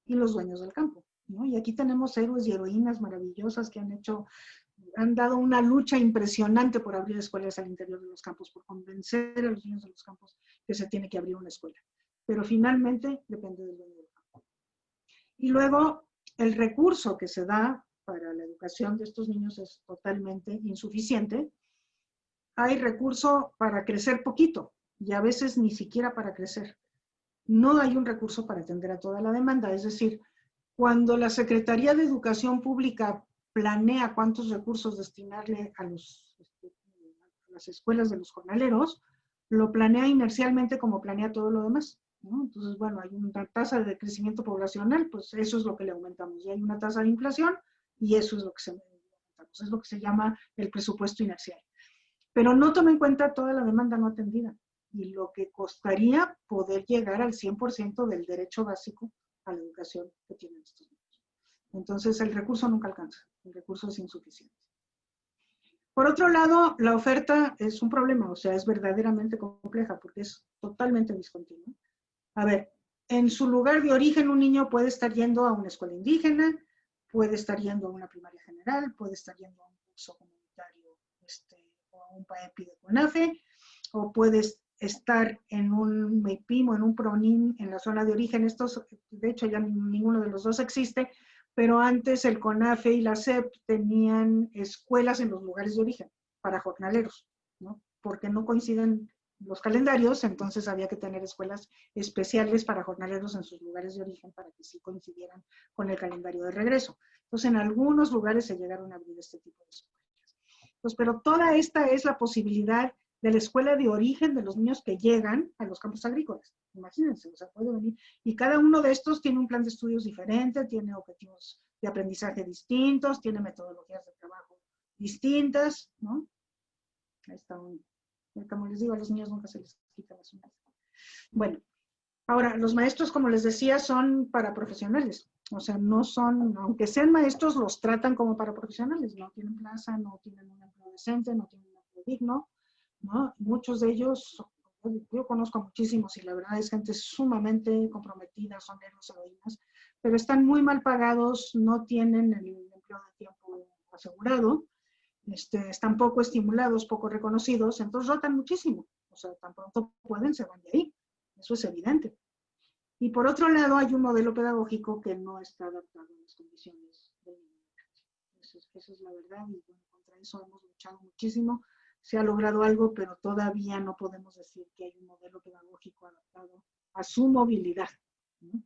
y los dueños del campo, ¿no? Y aquí tenemos héroes y heroínas maravillosas que han dado una lucha impresionante por abrir escuelas al interior de los campos, por convencer a los niños de los campos que se tiene que abrir una escuela. Pero finalmente depende del dueño del campo. Y luego, el recurso que se da para la educación de estos niños es totalmente insuficiente. Hay recurso para crecer poquito y a veces ni siquiera para crecer. No hay un recurso para atender a toda la demanda. Es decir, cuando la Secretaría de Educación Pública planea cuántos recursos destinarle a las escuelas de los jornaleros, lo planea inercialmente como planea todo lo demás, ¿no? Entonces, bueno, hay una tasa de crecimiento poblacional, pues eso es lo que le aumentamos. Y hay una tasa de inflación y eso es lo que aumentamos. Es lo que se llama el presupuesto inercial. Pero no toma en cuenta toda la demanda no atendida y lo que costaría poder llegar al 100% del derecho básico a la educación que tienen estos niños. Entonces, el recurso nunca alcanza, el recurso es insuficiente. Por otro lado, la oferta es un problema, o sea, es verdaderamente compleja porque es totalmente discontinua. A ver, en su lugar de origen un niño puede estar yendo a una escuela indígena, puede estar yendo a una primaria general, puede estar yendo a un curso comunitario o a un PAEPI de CONAFE, o puede estar en un MEPIM o en un PRONIM en la zona de origen. Estos, de hecho, ya ninguno de los dos existe, pero antes el CONAFE y la SEP tenían escuelas en los lugares de origen para jornaleros, ¿no? Porque no coinciden los calendarios, entonces había que tener escuelas especiales para jornaleros en sus lugares de origen para que sí coincidieran con el calendario de regreso. Entonces, en algunos lugares se llegaron a abrir este tipo de escuelas. Pues, pero toda esta es la posibilidad de la escuela de origen de los niños que llegan a los campos agrícolas. Imagínense, o sea, puede venir. Y cada uno de estos tiene un plan de estudios diferente, tiene objetivos de aprendizaje distintos, tiene metodologías de trabajo distintas, ¿no? Ahí está como les digo, a los niños nunca se les quita las uñas. Bueno, ahora, los maestros, como les decía, son para profesionales. O sea, no son, aunque sean maestros, los tratan como para profesionales. No tienen plaza, no tienen un empleo decente, no tienen un empleo digno, ¿no? Muchos de ellos, yo conozco muchísimos y la verdad es gente sumamente comprometida, son héroes heroínas, pero están muy mal pagados, no tienen el empleo de tiempo asegurado, están poco estimulados, poco reconocidos, entonces rotan muchísimo. O sea, tan pronto pueden, se van de ahí. Eso es evidente. Y por otro lado, hay un modelo pedagógico que no está adaptado a las condiciones del niño. Esa es la verdad, y bueno, contra eso hemos luchado muchísimo. Se ha logrado algo, pero todavía no podemos decir que hay un modelo pedagógico adaptado a su movilidad, ¿no?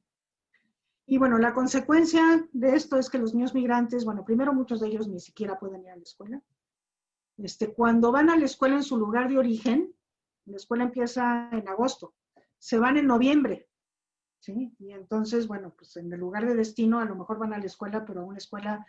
Y bueno, la consecuencia de esto es que los niños migrantes, bueno, primero muchos de ellos ni siquiera pueden ir a la escuela. Cuando van a la escuela en su lugar de origen, la escuela empieza en agosto, se van en noviembre, ¿sí? Y entonces, bueno, pues en el lugar de destino a lo mejor van a la escuela, pero a una escuela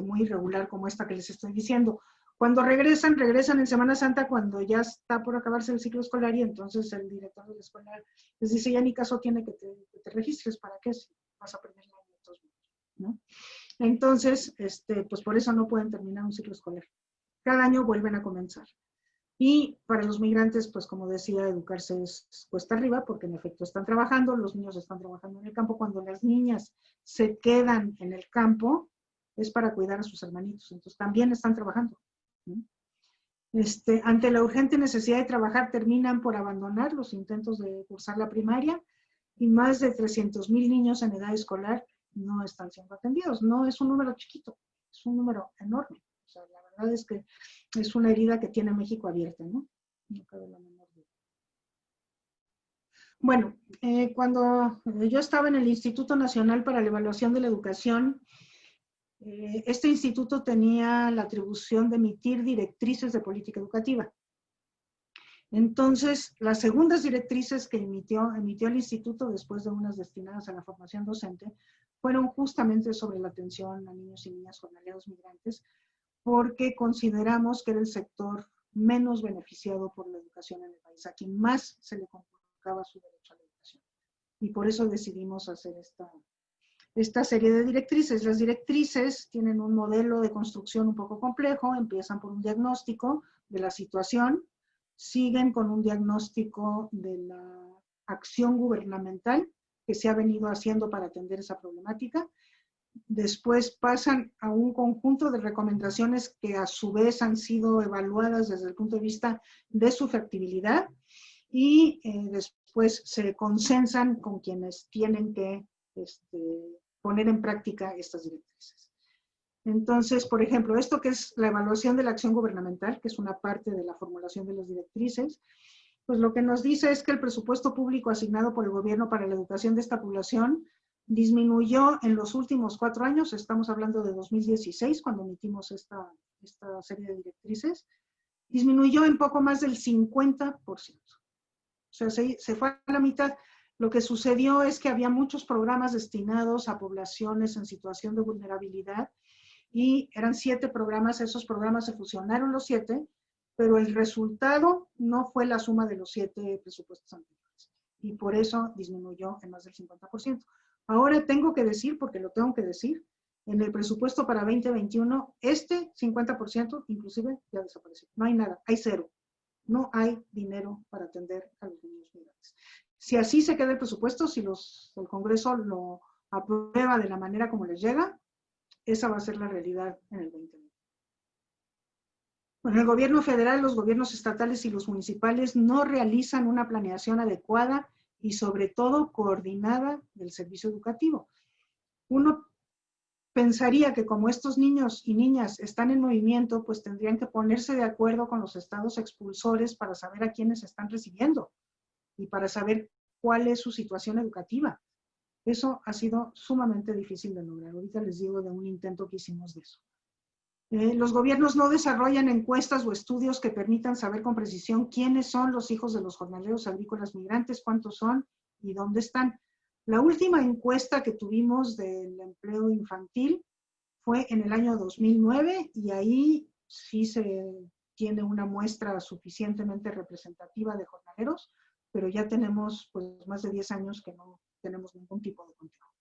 muy irregular como esta que les estoy diciendo. Cuando regresan en Semana Santa cuando ya está por acabarse el ciclo escolar y entonces el director de la escuela les dice, ya ni caso tiene que te registres, ¿para qué? Si vas a perder la año, ¿no? Entonces, pues por eso no pueden terminar un ciclo escolar. Cada año vuelven a comenzar. Y para los migrantes, pues como decía, educarse es cuesta arriba, porque en efecto están trabajando, los niños están trabajando en el campo. Cuando las niñas se quedan en el campo, es para cuidar a sus hermanitos, entonces también están trabajando, ¿no? Ante la urgente necesidad de trabajar, terminan por abandonar los intentos de cursar la primaria, y más de 300,000 niños en edad escolar no están siendo atendidos. No es un número chiquito, es un número enorme. O sea, la verdad es que es una herida que tiene México abierta, ¿no? No cabe la menor duda. Bueno, cuando yo estaba en el Instituto Nacional para la Evaluación de la Educación, este instituto tenía la atribución de emitir directrices de política educativa. Entonces, las segundas directrices que emitió el instituto, después de unas destinadas a la formación docente, fueron justamente sobre la atención a niños y niñas jornaleros migrantes, porque consideramos que era el sector menos beneficiado por la educación en el país, a quien más se le conculcaba su derecho a la educación. Y por eso decidimos hacer esta serie de directrices. Las directrices tienen un modelo de construcción un poco complejo, empiezan por un diagnóstico de la situación, siguen con un diagnóstico de la acción gubernamental que se ha venido haciendo para atender esa problemática. Después pasan a un conjunto de recomendaciones que a su vez han sido evaluadas desde el punto de vista de su factibilidad y después se consensan con quienes tienen que poner en práctica estas directrices. Entonces, por ejemplo, esto que es la evaluación de la acción gubernamental, que es una parte de la formulación de las directrices, pues lo que nos dice es que el presupuesto público asignado por el gobierno para la educación de esta población disminuyó en los últimos 4 años, estamos hablando de 2016, cuando emitimos esta serie de directrices, disminuyó en poco más del 50%. sea, se fue a la mitad. Lo que sucedió es que había muchos programas destinados a poblaciones en situación de vulnerabilidad y eran 7 programas, esos programas se fusionaron los 7, pero el resultado no fue la suma de los 7 presupuestos anteriores y por eso disminuyó en más del 50%. Ahora tengo que decir, porque lo tengo que decir, en el presupuesto para 2021, este 50% inclusive ya desapareció. No hay nada, hay 0. No hay dinero para atender a los niños migrantes. Si así se queda el presupuesto, si el Congreso lo aprueba de la manera como les llega, esa va a ser la realidad en el 2020. Bueno, el gobierno federal, los gobiernos estatales y los municipales no realizan una planeación adecuada y sobre todo coordinada del servicio educativo. Uno pensaría que como estos niños y niñas están en movimiento, pues tendrían que ponerse de acuerdo con los estados expulsores para saber a quiénes están recibiendo y para saber cuál es su situación educativa. Eso ha sido sumamente difícil de lograr. Ahorita les digo de un intento que hicimos de eso. Los gobiernos no desarrollan encuestas o estudios que permitan saber con precisión quiénes son los hijos de los jornaleros agrícolas migrantes, cuántos son y dónde están. La última encuesta que tuvimos del empleo infantil fue en el año 2009 y ahí sí se tiene una muestra suficientemente representativa de jornaleros, pero ya tenemos pues más de 10 años que no tenemos ningún tipo de control.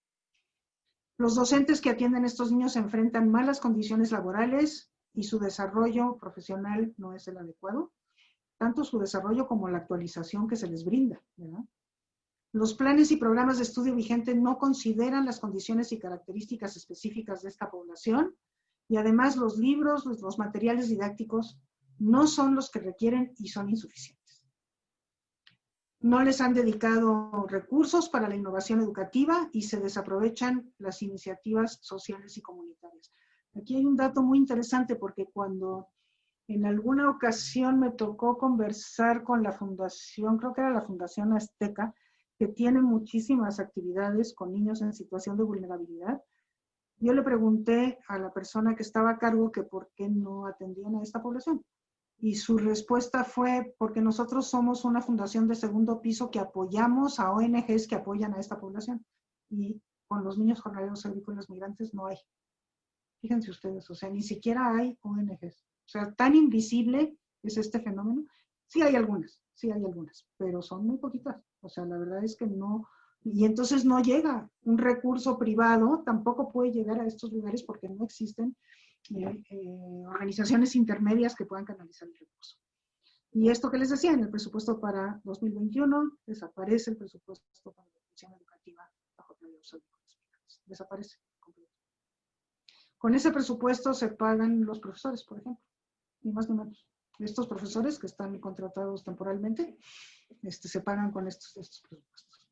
Los docentes que atienden a estos niños enfrentan malas condiciones laborales y su desarrollo profesional no es el adecuado, tanto su desarrollo como la actualización que se les brinda, ¿verdad? Los planes y programas de estudio vigentes no consideran las condiciones y características específicas de esta población y además los libros, los materiales didácticos no son los que requieren y son insuficientes. No les han dedicado recursos para la innovación educativa y se desaprovechan las iniciativas sociales y comunitarias. Aquí hay un dato muy interesante porque cuando en alguna ocasión me tocó conversar con la fundación, creo que era la Fundación Azteca, que tiene muchísimas actividades con niños en situación de vulnerabilidad, yo le pregunté a la persona que estaba a cargo que por qué no atendían a esta población. Y su respuesta fue porque nosotros somos una fundación de segundo piso que apoyamos a ONGs que apoyan a esta población. Y con los niños jornaleros agrícolas migrantes no hay. Fíjense ustedes, o sea, ni siquiera hay ONGs. O sea, tan invisible es este fenómeno. Sí hay algunas, pero son muy poquitas. O sea, la verdad es que no. Y entonces no llega un recurso privado, tampoco puede llegar a estos lugares porque no existen organizaciones intermedias que puedan canalizar el recurso. Y esto que les decía, en el presupuesto para 2021 desaparece el presupuesto para la atención educativa a jornaleros agrícolas migrantes. Desaparece completamente. Con ese presupuesto se pagan los profesores, por ejemplo, ni más ni menos. Estos profesores que están contratados temporalmente, se pagan con estos presupuestos.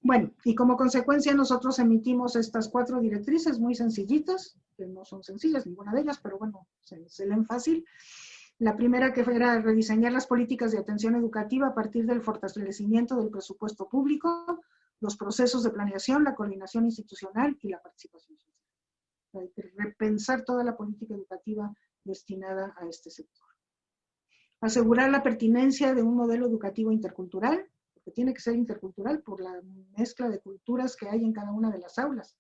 Bueno, y como consecuencia nosotros emitimos estas 4 directrices muy sencillitas, que no son sencillas ninguna de ellas, pero bueno, se leen fácil. La primera que era rediseñar las políticas de atención educativa a partir del fortalecimiento del presupuesto público, los procesos de planeación, la coordinación institucional y la participación social. Hay que repensar toda la política educativa destinada a este sector. Asegurar la pertinencia de un modelo educativo intercultural, que tiene que ser intercultural por la mezcla de culturas que hay en cada una de las aulas,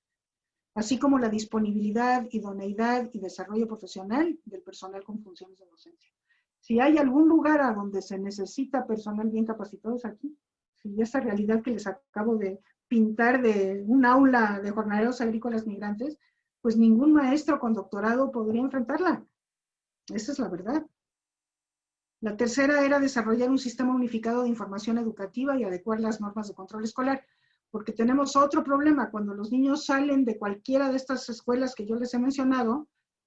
así como la disponibilidad, idoneidad y desarrollo profesional del personal con funciones de docencia. Si hay algún lugar a donde se necesita personal bien capacitado es aquí. Si esa realidad que les acabo de pintar de un aula de jornaleros agrícolas migrantes, pues ningún maestro con doctorado podría enfrentarla. Esa es la verdad. La tercera era desarrollar un sistema unificado de información educativa y adecuar las normas de control escolar, porque tenemos otro problema. Cuando los niños salen de cualquiera de estas escuelas que yo les he mencionado,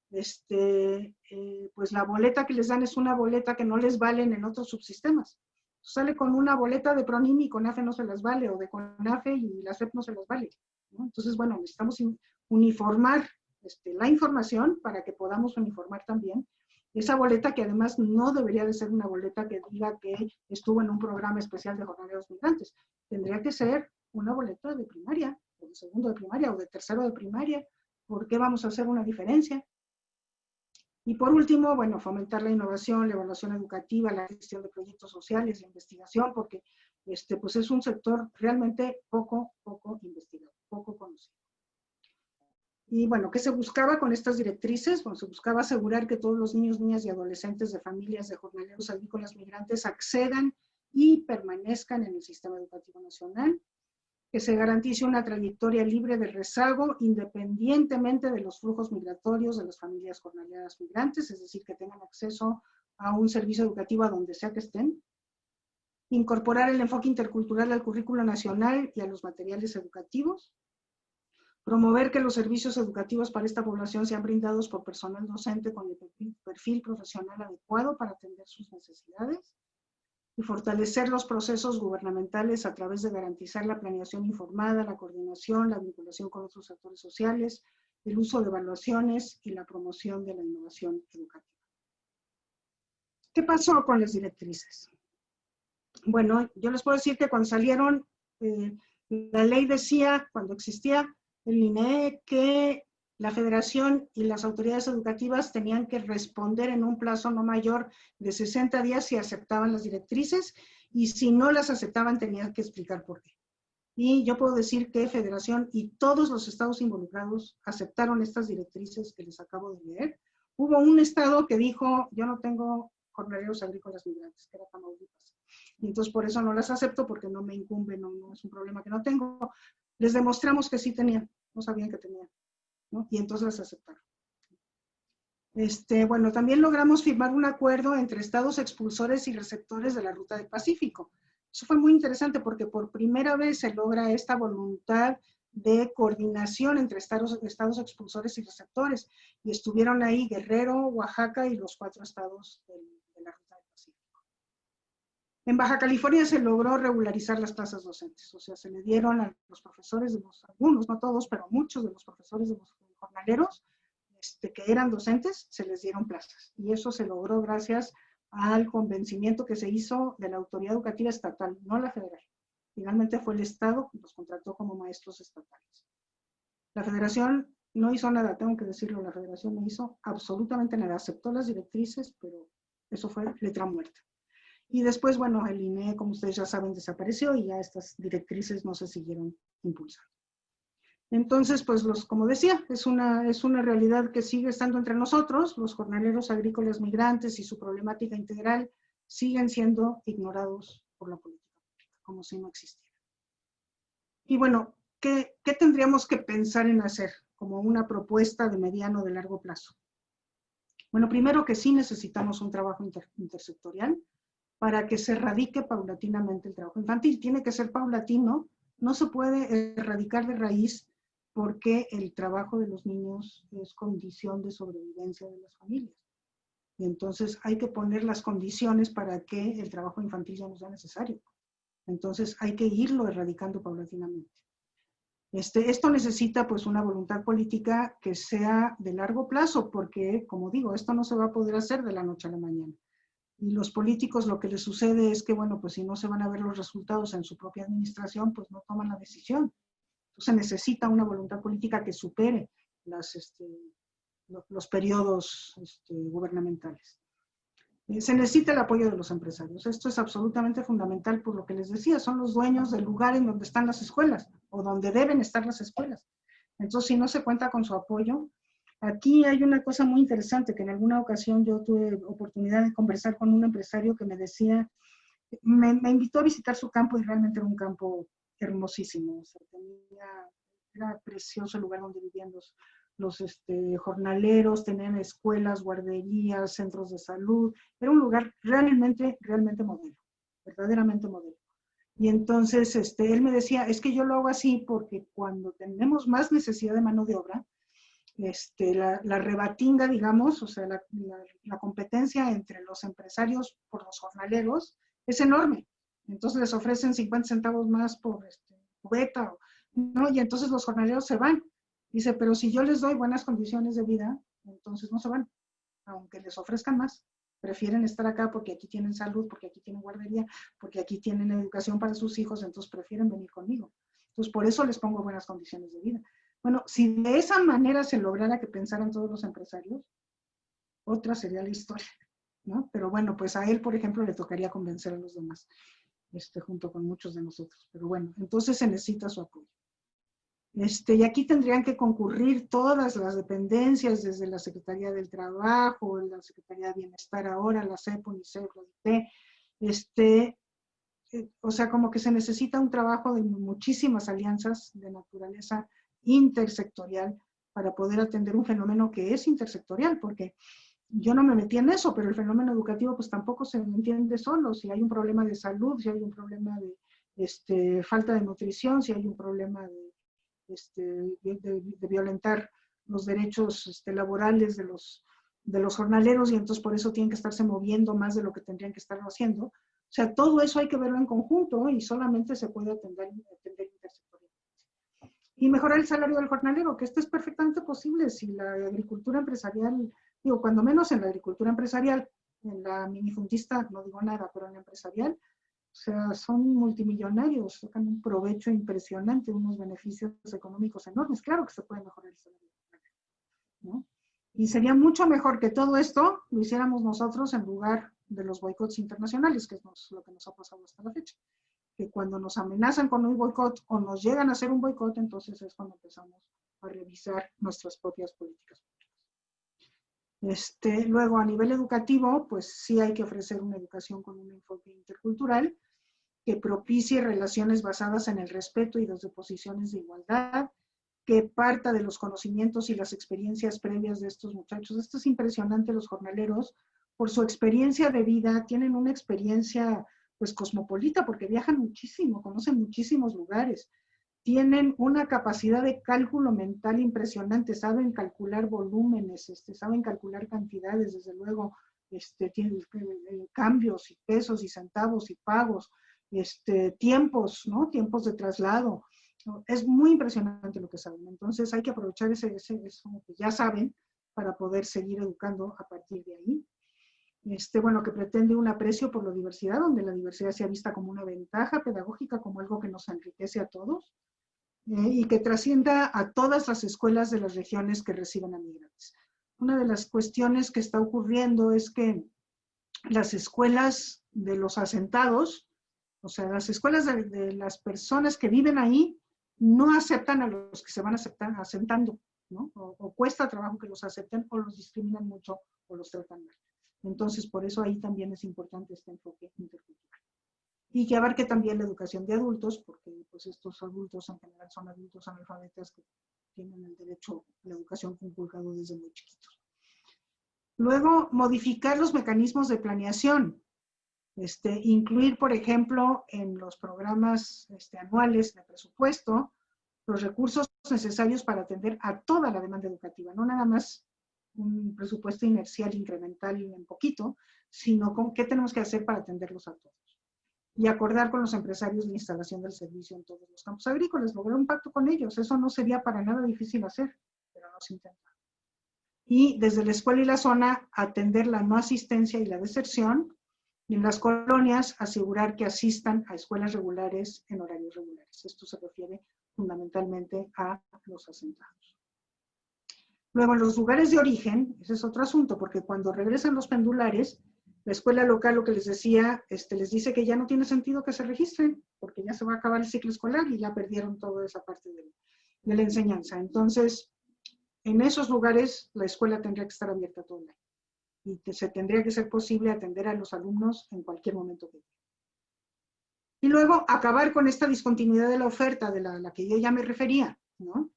pues la boleta que les dan es una boleta que no les valen en otros subsistemas. Sale con una boleta de PRONIM y CONAFE no se las vale, o de CONAFE y la SEP no se las vale, ¿no? Entonces, bueno, necesitamos uniformar la información para que podamos uniformar también esa boleta, que además no debería de ser una boleta que diga que estuvo en un programa especial de jornaleros migrantes. Tendría que ser una boleta de primaria, o de segundo de primaria, o de tercero de primaria. ¿Por qué vamos a hacer una diferencia? Y por último, bueno, fomentar la innovación, la evaluación educativa, la gestión de proyectos sociales, la investigación, porque pues es un sector realmente poco investigado, poco conocido. Y bueno, ¿qué se buscaba con estas directrices? Bueno, se buscaba asegurar que todos los niños, niñas y adolescentes de familias de jornaleros agrícolas migrantes accedan y permanezcan en el sistema educativo nacional, que se garantice una trayectoria libre de rezago independientemente de los flujos migratorios de las familias jornaleras migrantes, es decir, que tengan acceso a un servicio educativo a donde sea que estén. Incorporar el enfoque intercultural al currículo nacional y a los materiales educativos. Promover que los servicios educativos para esta población sean brindados por personal docente con el perfil profesional adecuado para atender sus necesidades. Y fortalecer los procesos gubernamentales a través de garantizar la planeación informada, la coordinación, la vinculación con otros actores sociales, el uso de evaluaciones y la promoción de la innovación educativa. ¿Qué pasó con las directrices? Bueno, yo les puedo decir que cuando salieron, la ley decía, cuando existía el INEE, que la federación y las autoridades educativas tenían que responder en un plazo no mayor de 60 días si aceptaban las directrices, y si no las aceptaban tenían que explicar por qué. Y yo puedo decir que Federación y todos los estados involucrados aceptaron estas directrices que les acabo de leer. Hubo un estado que dijo, yo no tengo jornaleros agrícolas migrantes, que era Tamaulipas. Y entonces por eso no las acepto, porque no me incumbe, no es un problema que no tengo. Les demostramos que sí tenían, no sabían que tenían, ¿no? Y entonces las aceptaron. Bueno, también logramos firmar un acuerdo entre estados expulsores y receptores de la Ruta del Pacífico. Eso fue muy interesante porque por primera vez se logra esta voluntad de coordinación entre estados expulsores y receptores. Y estuvieron ahí Guerrero, Oaxaca y los 4 estados de la Ruta del Pacífico. En Baja California se logró regularizar las plazas docentes. O sea, se le dieron a los profesores, algunos, no todos, pero muchos de los profesores de los jornaleros, que eran docentes, se les dieron plazas. Y eso se logró gracias al convencimiento que se hizo de la autoridad educativa estatal, no la federal. Finalmente fue el Estado que los contrató como maestros estatales. La federación no hizo nada, tengo que decirlo, la federación no hizo absolutamente nada. Aceptó las directrices, pero eso fue letra muerta. Y después, bueno, el INEE, como ustedes ya saben, desapareció y ya estas directrices no se siguieron impulsando. Entonces, pues, como decía, es una realidad que sigue estando entre nosotros. Los jornaleros agrícolas migrantes y su problemática integral siguen siendo ignorados por la política pública, como si no existiera. Y bueno, ¿qué tendríamos que pensar en hacer como una propuesta de mediano o de largo plazo? Bueno, primero que sí necesitamos un trabajo intersectorial para que se erradique paulatinamente el trabajo infantil. Tiene que ser paulatino, no se puede erradicar de raíz, porque el trabajo de los niños es condición de sobrevivencia de las familias. Y entonces hay que poner las condiciones para que el trabajo infantil ya no sea necesario. Entonces hay que irlo erradicando paulatinamente. Esto necesita pues una voluntad política que sea de largo plazo, porque, como digo, esto no se va a poder hacer de la noche a la mañana. Y los políticos, lo que les sucede es que, bueno, pues si no se van a ver los resultados en su propia administración, pues no toman la decisión. Entonces necesita una voluntad política que supere los periodos gubernamentales. Se necesita el apoyo de los empresarios. Esto es absolutamente fundamental por lo que les decía, son los dueños del lugar en donde están las escuelas o donde deben estar las escuelas. Entonces, si no se cuenta con su apoyo, aquí hay una cosa muy interesante que en alguna ocasión yo tuve oportunidad de conversar con un empresario que me decía, me invitó a visitar su campo y realmente era un campo hermosísimo. O sea, era precioso el lugar donde vivían los jornaleros, tenían escuelas, guarderías, centros de salud. Era un lugar realmente modelo, verdaderamente modelo. Y entonces él me decía, es que yo lo hago así porque cuando tenemos más necesidad de mano de obra, la rebatinga, digamos, o sea, la competencia entre los empresarios por los jornaleros es enorme. Entonces les ofrecen 50 centavos más por cubeta, ¿no? Y entonces los jornaleros se van. Dice, pero si yo les doy buenas condiciones de vida, entonces no se van, aunque les ofrezcan más. Prefieren estar acá porque aquí tienen salud, porque aquí tienen guardería, porque aquí tienen educación para sus hijos, entonces prefieren venir conmigo. Entonces por eso les pongo buenas condiciones de vida. Bueno, si de esa manera se lograra que pensaran todos los empresarios, otra sería la historia, ¿no? Pero bueno, pues a él, por ejemplo, le tocaría convencer a los demás. junto con muchos de nosotros. Pero bueno, entonces se necesita su apoyo. Y aquí tendrían que concurrir todas las dependencias, desde la Secretaría del Trabajo, la Secretaría de Bienestar ahora, la CEP, UNICEF, la DIP, o sea, como que se necesita un trabajo de muchísimas alianzas de naturaleza intersectorial para poder atender un fenómeno que es intersectorial, porque yo no me metí en eso, pero el fenómeno educativo pues tampoco se entiende solo. Si hay un problema de salud, si hay un problema de falta de nutrición, si hay un problema de violentar los derechos laborales de los jornaleros, y entonces por eso tienen que estarse moviendo más de lo que tendrían que estar haciendo. O sea, todo eso hay que verlo en conjunto y solamente se puede atender intersectorialmente. Y mejorar el salario del jornalero, que esto es perfectamente posible si la agricultura empresarial, digo, cuando menos en la agricultura empresarial, en la minifundista no digo nada, pero en la empresarial, o sea, son multimillonarios, sacan un provecho impresionante, unos beneficios económicos enormes. Claro que se puede mejorar el salario, ¿no? Y sería mucho mejor que todo esto lo hiciéramos nosotros en lugar de los boicots internacionales, que es lo que nos ha pasado hasta la fecha. Que cuando nos amenazan con un boicot o nos llegan a hacer un boicot, entonces es cuando empezamos a revisar nuestras propias políticas públicas. Luego, a nivel educativo, pues sí hay que ofrecer una educación con un enfoque intercultural que propicie relaciones basadas en el respeto y desde posiciones de igualdad, que parta de los conocimientos y las experiencias previas de estos muchachos. Esto es impresionante, los jornaleros, por su experiencia de vida, tienen una experiencia pues cosmopolita, porque viajan muchísimo, conocen muchísimos lugares, tienen una capacidad de cálculo mental impresionante, saben calcular volúmenes, saben calcular cantidades, desde luego, tienen cambios y pesos y centavos y pagos, tiempos, ¿no? Tiempos de traslado. Es muy impresionante lo que saben. Entonces hay que aprovechar eso que ya saben para poder seguir educando a partir de ahí. Bueno, que pretende un aprecio por la diversidad, donde la diversidad sea vista como una ventaja pedagógica, como algo que nos enriquece a todos, y que trascienda a todas las escuelas de las regiones que reciben a migrantes. Una de las cuestiones que está ocurriendo es que las escuelas de los asentados, o sea, las escuelas de las personas que viven ahí, no aceptan a los que se van asentando, ¿no? O cuesta trabajo que los acepten, o los discriminan mucho, o los tratan mal. Entonces, por eso ahí también es importante este enfoque intercultural. Y que abarque también la educación de adultos, porque pues estos adultos en general son adultos analfabetas que tienen el derecho a la educación conculcado desde muy chiquitos. Luego, modificar los mecanismos de planeación. Incluir, por ejemplo, en los programas anuales de presupuesto, los recursos necesarios para atender a toda la demanda educativa, no nada más un presupuesto inercial incremental en poquito, sino con qué tenemos que hacer para atenderlos a todos. Y acordar con los empresarios la instalación del servicio en todos los campos agrícolas, lograr un pacto con ellos. Eso no sería para nada difícil hacer, pero no se intenta. Y desde la escuela y la zona, atender la no asistencia y la deserción, y en las colonias, asegurar que asistan a escuelas regulares en horarios regulares. Esto se refiere fundamentalmente a los asentados. Luego, en los lugares de origen, ese es otro asunto, porque cuando regresan los pendulares, la escuela local, lo que les decía, les dice que ya no tiene sentido que se registren, porque ya se va a acabar el ciclo escolar y ya perdieron toda esa parte de la enseñanza. Entonces, en esos lugares, la escuela tendría que estar abierta todo el año. Y que se tendría que ser posible atender a los alumnos en cualquier momento que quieran. Y luego, acabar con esta discontinuidad de la oferta de la que yo ya me refería, ¿no?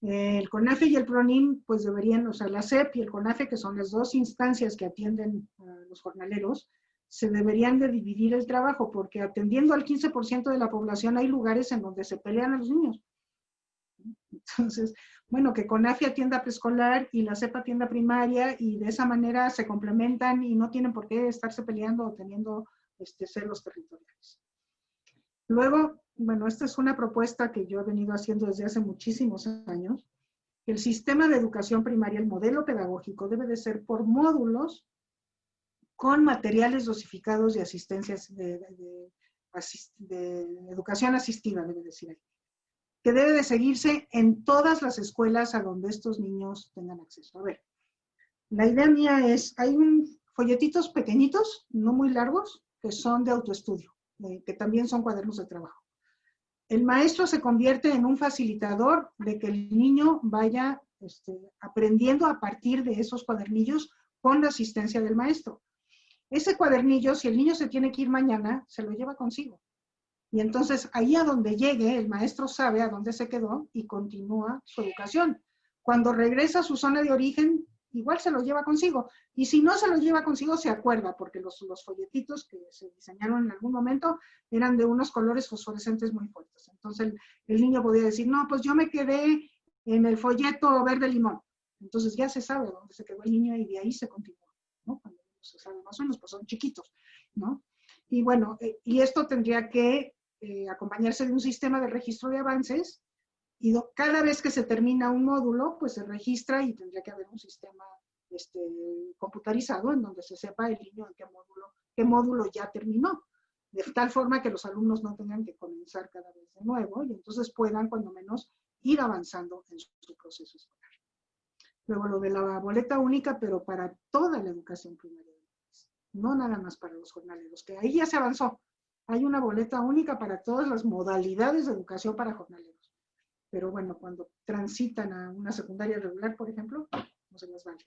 El CONAFE y el PRONIN, pues deberían, o sea, la SEP y el CONAFE, que son las dos instancias que atienden a los jornaleros, se deberían de dividir el trabajo, porque atendiendo al 15% de la población hay lugares en donde se pelean a los niños. Entonces, bueno, que CONAFE atienda preescolar y la SEP atienda primaria, y de esa manera se complementan y no tienen por qué estarse peleando o teniendo celos territoriales. Luego, bueno, esta es una propuesta que yo he venido haciendo desde hace muchísimos años. El sistema de educación primaria, el modelo pedagógico, debe de ser por módulos con materiales dosificados de asistencias de educación asistida, debe decir ahí, que debe de seguirse en todas las escuelas a donde estos niños tengan acceso. A ver, la idea mía es, hay folletitos pequeñitos, no muy largos, que son de autoestudio. que también son cuadernos de trabajo. El maestro se convierte en un facilitador de que el niño vaya aprendiendo a partir de esos cuadernillos con la asistencia del maestro. Ese cuadernillo, si el niño se tiene que ir mañana, se lo lleva consigo. Y entonces ahí a donde llegue, el maestro sabe a dónde se quedó y continúa su educación. Cuando regresa a su zona de origen, igual se lo lleva consigo. Y si no se lo lleva consigo, se acuerda, porque los folletitos que se diseñaron en algún momento eran de unos colores fosforescentes muy fuertes. Entonces el niño podía decir, no, pues yo me quedé en el folleto verde limón. Entonces ya se sabe dónde se quedó el niño y de ahí se continúa, ¿no? Cuando se sabe más o menos, pues son chiquitos, ¿no? Y bueno, y esto tendría que acompañarse de un sistema de registro de avances, y cada vez que se termina un módulo, pues se registra y tendría que haber un sistema computarizado en donde se sepa el niño en qué módulo ya terminó, de tal forma que los alumnos no tengan que comenzar cada vez de nuevo y entonces puedan, cuando menos, ir avanzando en su proceso escolar. Luego lo de la boleta única, pero para toda la educación primaria, no nada más para los jornaleros, que ahí ya se avanzó. Hay una boleta única para todas las modalidades de educación para jornaleros. Pero bueno, cuando transitan a una secundaria regular, por ejemplo, no se les vale.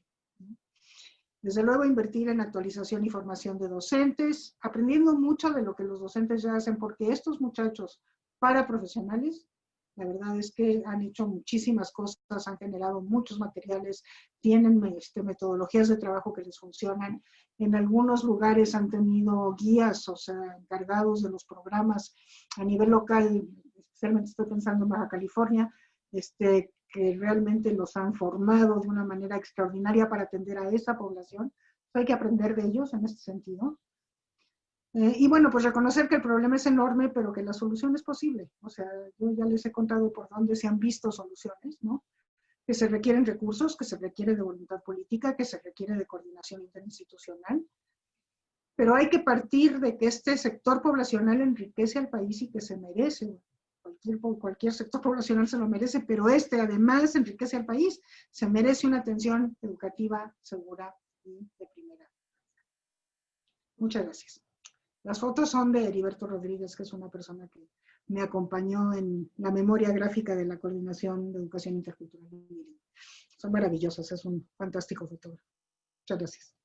Desde luego, invertir en actualización y formación de docentes, aprendiendo mucho de lo que los docentes ya hacen, porque estos muchachos paraprofesionales, la verdad es que han hecho muchísimas cosas, han generado muchos materiales, tienen metodologías de trabajo que les funcionan. En algunos lugares han tenido guías, o sea, encargados de los programas a nivel local, especialmente estoy pensando en Baja California, que realmente los han formado de una manera extraordinaria para atender a esa población. Hay que aprender de ellos en este sentido. Y bueno, pues reconocer que el problema es enorme, pero que la solución es posible. O sea, yo ya les he contado por dónde se han visto soluciones, ¿no? Que se requieren recursos, que se requiere de voluntad política, que se requiere de coordinación interinstitucional. Pero hay que partir de que este sector poblacional enriquece al país y que se merece. Cualquier sector poblacional se lo merece, pero además enriquece al país, se merece una atención educativa segura y de primera. Muchas gracias. Las fotos son de Heriberto Rodríguez, que es una persona que me acompañó en la memoria gráfica de la Coordinación de Educación Intercultural. Son maravillosas, es un fantástico fotógrafo. Muchas gracias.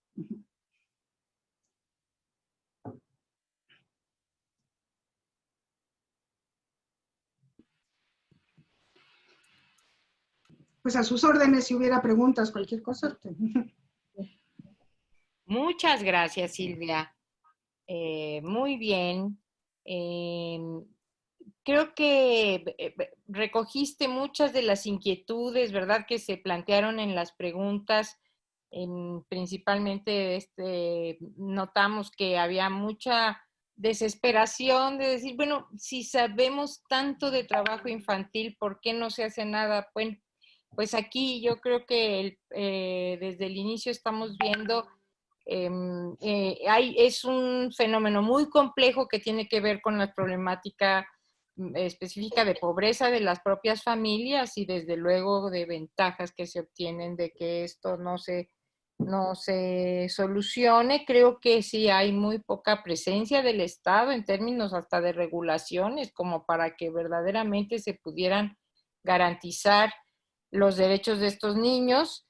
Pues a sus órdenes, si hubiera preguntas, cualquier cosa. Muchas gracias, Silvia. Muy bien. Creo que recogiste muchas de las inquietudes, ¿verdad?, que se plantearon en las preguntas. Principalmente notamos que había mucha desesperación de decir, bueno, si sabemos tanto de trabajo infantil, ¿por qué no se hace nada? Bueno, pues aquí yo creo que desde el inicio estamos viendo es un fenómeno muy complejo que tiene que ver con la problemática específica de pobreza de las propias familias y desde luego de ventajas que se obtienen de que esto no se solucione. Creo que sí hay muy poca presencia del Estado en términos hasta de regulaciones como para que verdaderamente se pudieran garantizar los derechos de estos niños.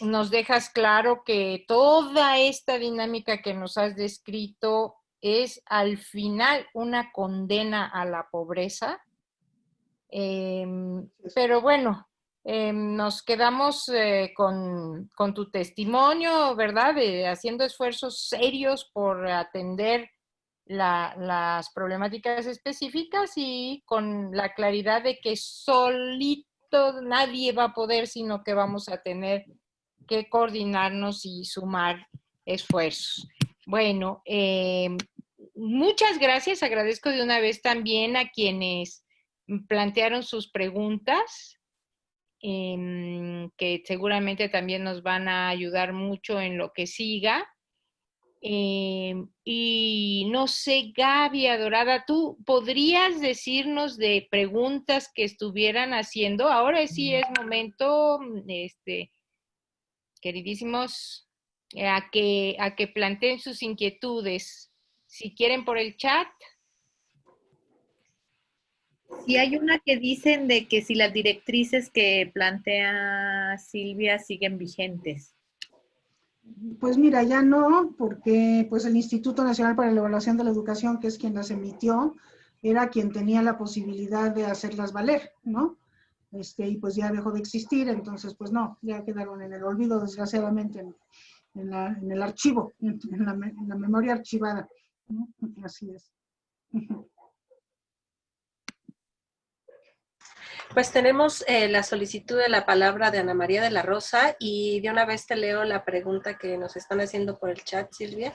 Nos dejas claro que toda esta dinámica que nos has descrito es al final una condena a la pobreza. Pero bueno, nos quedamos con tu testimonio, ¿verdad? Haciendo esfuerzos serios por atender las problemáticas específicas y con la claridad de que solito nadie va a poder, sino que vamos a tener que coordinarnos y sumar esfuerzos. Bueno, muchas gracias. Agradezco de una vez también a quienes plantearon sus preguntas, que seguramente también nos van a ayudar mucho en lo que siga. Y no sé, Gaby Adorada, ¿tú podrías decirnos de preguntas que estuvieran haciendo? Ahora sí es momento, queridísimos, a que planteen sus inquietudes, Si quieren por el chat. Sí, hay una que dicen de que si las directrices que plantea Silvia siguen vigentes. Pues mira, ya no, porque pues el Instituto Nacional para la Evaluación de la Educación, que es quien las emitió, era quien tenía la posibilidad de hacerlas valer, ¿no? Y pues ya dejó de existir, entonces pues no, ya quedaron en el olvido, desgraciadamente, en el archivo, en la memoria archivada, ¿no? Así es. Pues tenemos la solicitud de la palabra de Ana María de la Rosa y de una vez te leo la pregunta que nos están haciendo por el chat, Silvia.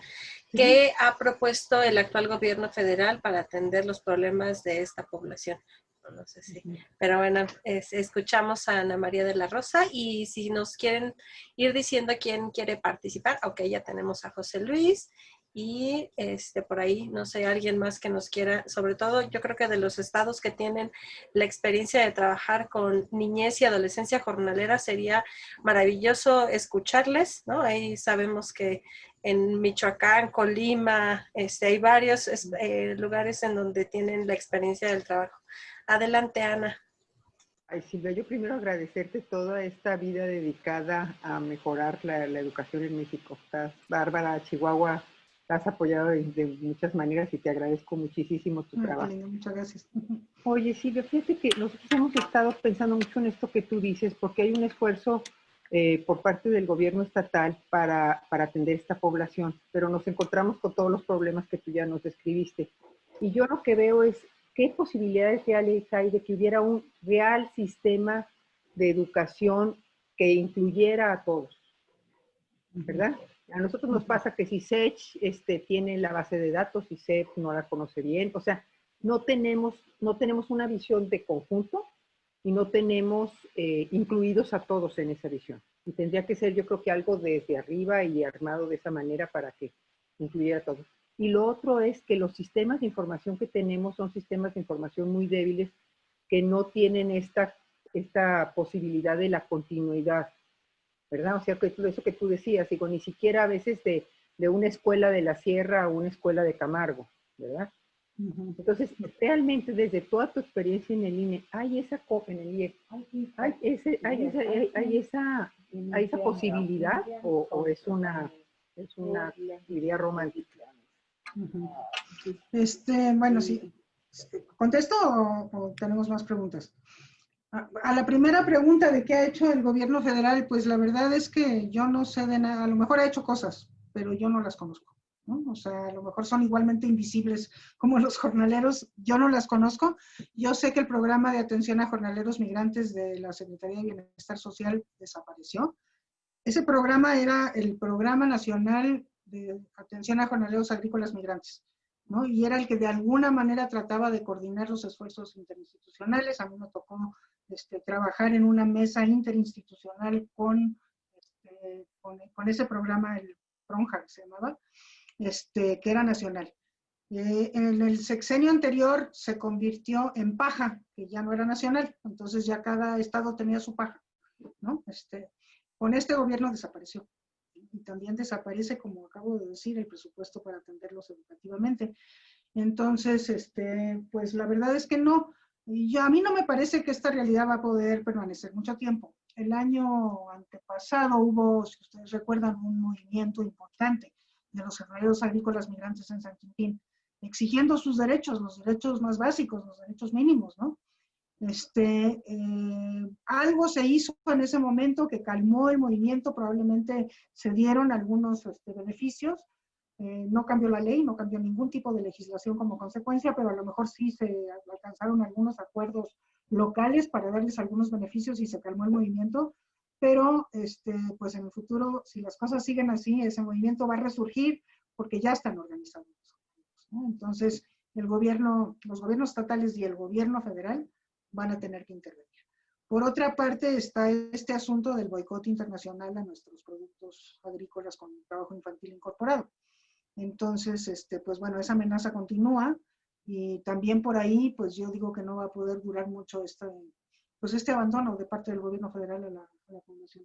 ¿Qué ha propuesto el actual gobierno federal para atender los problemas de esta población? No sé si, pero bueno, escuchamos a Ana María de la Rosa y si nos quieren ir diciendo quién quiere participar, ok, ya tenemos a José Luis y por ahí, no sé, alguien más que nos quiera, sobre todo yo creo que de los estados que tienen la experiencia de trabajar con niñez y adolescencia jornalera sería maravilloso escucharles, ¿no? Ahí sabemos que en Michoacán, Colima, hay varios lugares en donde tienen la experiencia del trabajo. Adelante, Ana. Ay, Silvia, yo primero agradecerte toda esta vida dedicada a mejorar la educación en México. Estás bárbara, Chihuahua, te has apoyado de muchas maneras y te agradezco muchísimo tu trabajo. Muchas gracias. Oye, Silvia, fíjate que nosotros hemos estado pensando mucho en esto que tú dices, porque hay un esfuerzo por parte del gobierno estatal para atender esta población, pero nos encontramos con todos los problemas que tú ya nos describiste. Y yo lo que veo es qué posibilidades reales hay de que hubiera un real sistema de educación que incluyera a todos, ¿verdad? A nosotros nos pasa que si SECH tiene la base de datos y SEP no la conoce bien, o sea, no tenemos una visión de conjunto y no tenemos incluidos a todos en esa visión. Y tendría que ser, yo creo que algo desde arriba y armado de esa manera para que incluyera a todos. Y lo otro es que los sistemas de información que tenemos son sistemas de información muy débiles que no tienen esta posibilidad de la continuidad, ¿verdad? O sea, que eso que tú decías, digo, ni siquiera a veces de una escuela de la sierra a una escuela de Camargo, ¿verdad? Entonces, realmente desde toda tu experiencia en el INE, hay esa en el IEP, hay esa posibilidad o es una idea romántica. Bueno, sí. ¿Contesto o tenemos más preguntas? A la primera pregunta de qué ha hecho el gobierno federal, pues la verdad es que yo no sé de nada. A lo mejor ha hecho cosas, pero yo no las conozco, ¿no? O sea, a lo mejor son igualmente invisibles como los jornaleros. Yo no las conozco. Yo sé que el programa de atención a jornaleros migrantes de la Secretaría de Bienestar Social desapareció. Ese programa era el Programa Nacional de Atención a Jornaleros Agrícolas Migrantes, ¿no? Y era el que de alguna manera trataba de coordinar los esfuerzos interinstitucionales. A mí me tocó trabajar en una mesa interinstitucional con ese programa, el PRONJA, que se llamaba, que era nacional. En el sexenio anterior se convirtió en PAJA, que ya no era nacional, entonces ya cada estado tenía su PAJA, ¿no? Con este gobierno desapareció. Y también desaparece, como acabo de decir, el presupuesto para atenderlos educativamente. Entonces, pues la verdad es que no. Y a mí no me parece que esta realidad va a poder permanecer mucho tiempo. El año antepasado hubo, si ustedes recuerdan, un movimiento importante de los jornaleros agrícolas migrantes en San Quintín, exigiendo sus derechos, los derechos más básicos, los derechos mínimos, ¿no? Algo se hizo en ese momento que calmó el movimiento, probablemente se dieron algunos beneficios, no cambió la ley, no cambió ningún tipo de legislación como consecuencia, pero a lo mejor sí se alcanzaron algunos acuerdos locales para darles algunos beneficios y se calmó el movimiento, pero pues en el futuro, si las cosas siguen así, ese movimiento va a resurgir porque ya están organizados, ¿no? Entonces, los gobiernos estatales y el gobierno federal van a tener que intervenir. Por otra parte, está este asunto del boicot internacional a nuestros productos agrícolas con trabajo infantil incorporado. Entonces, pues bueno, esa amenaza continúa y también por ahí, pues yo digo que no va a poder durar mucho este abandono de parte del gobierno federal a la población.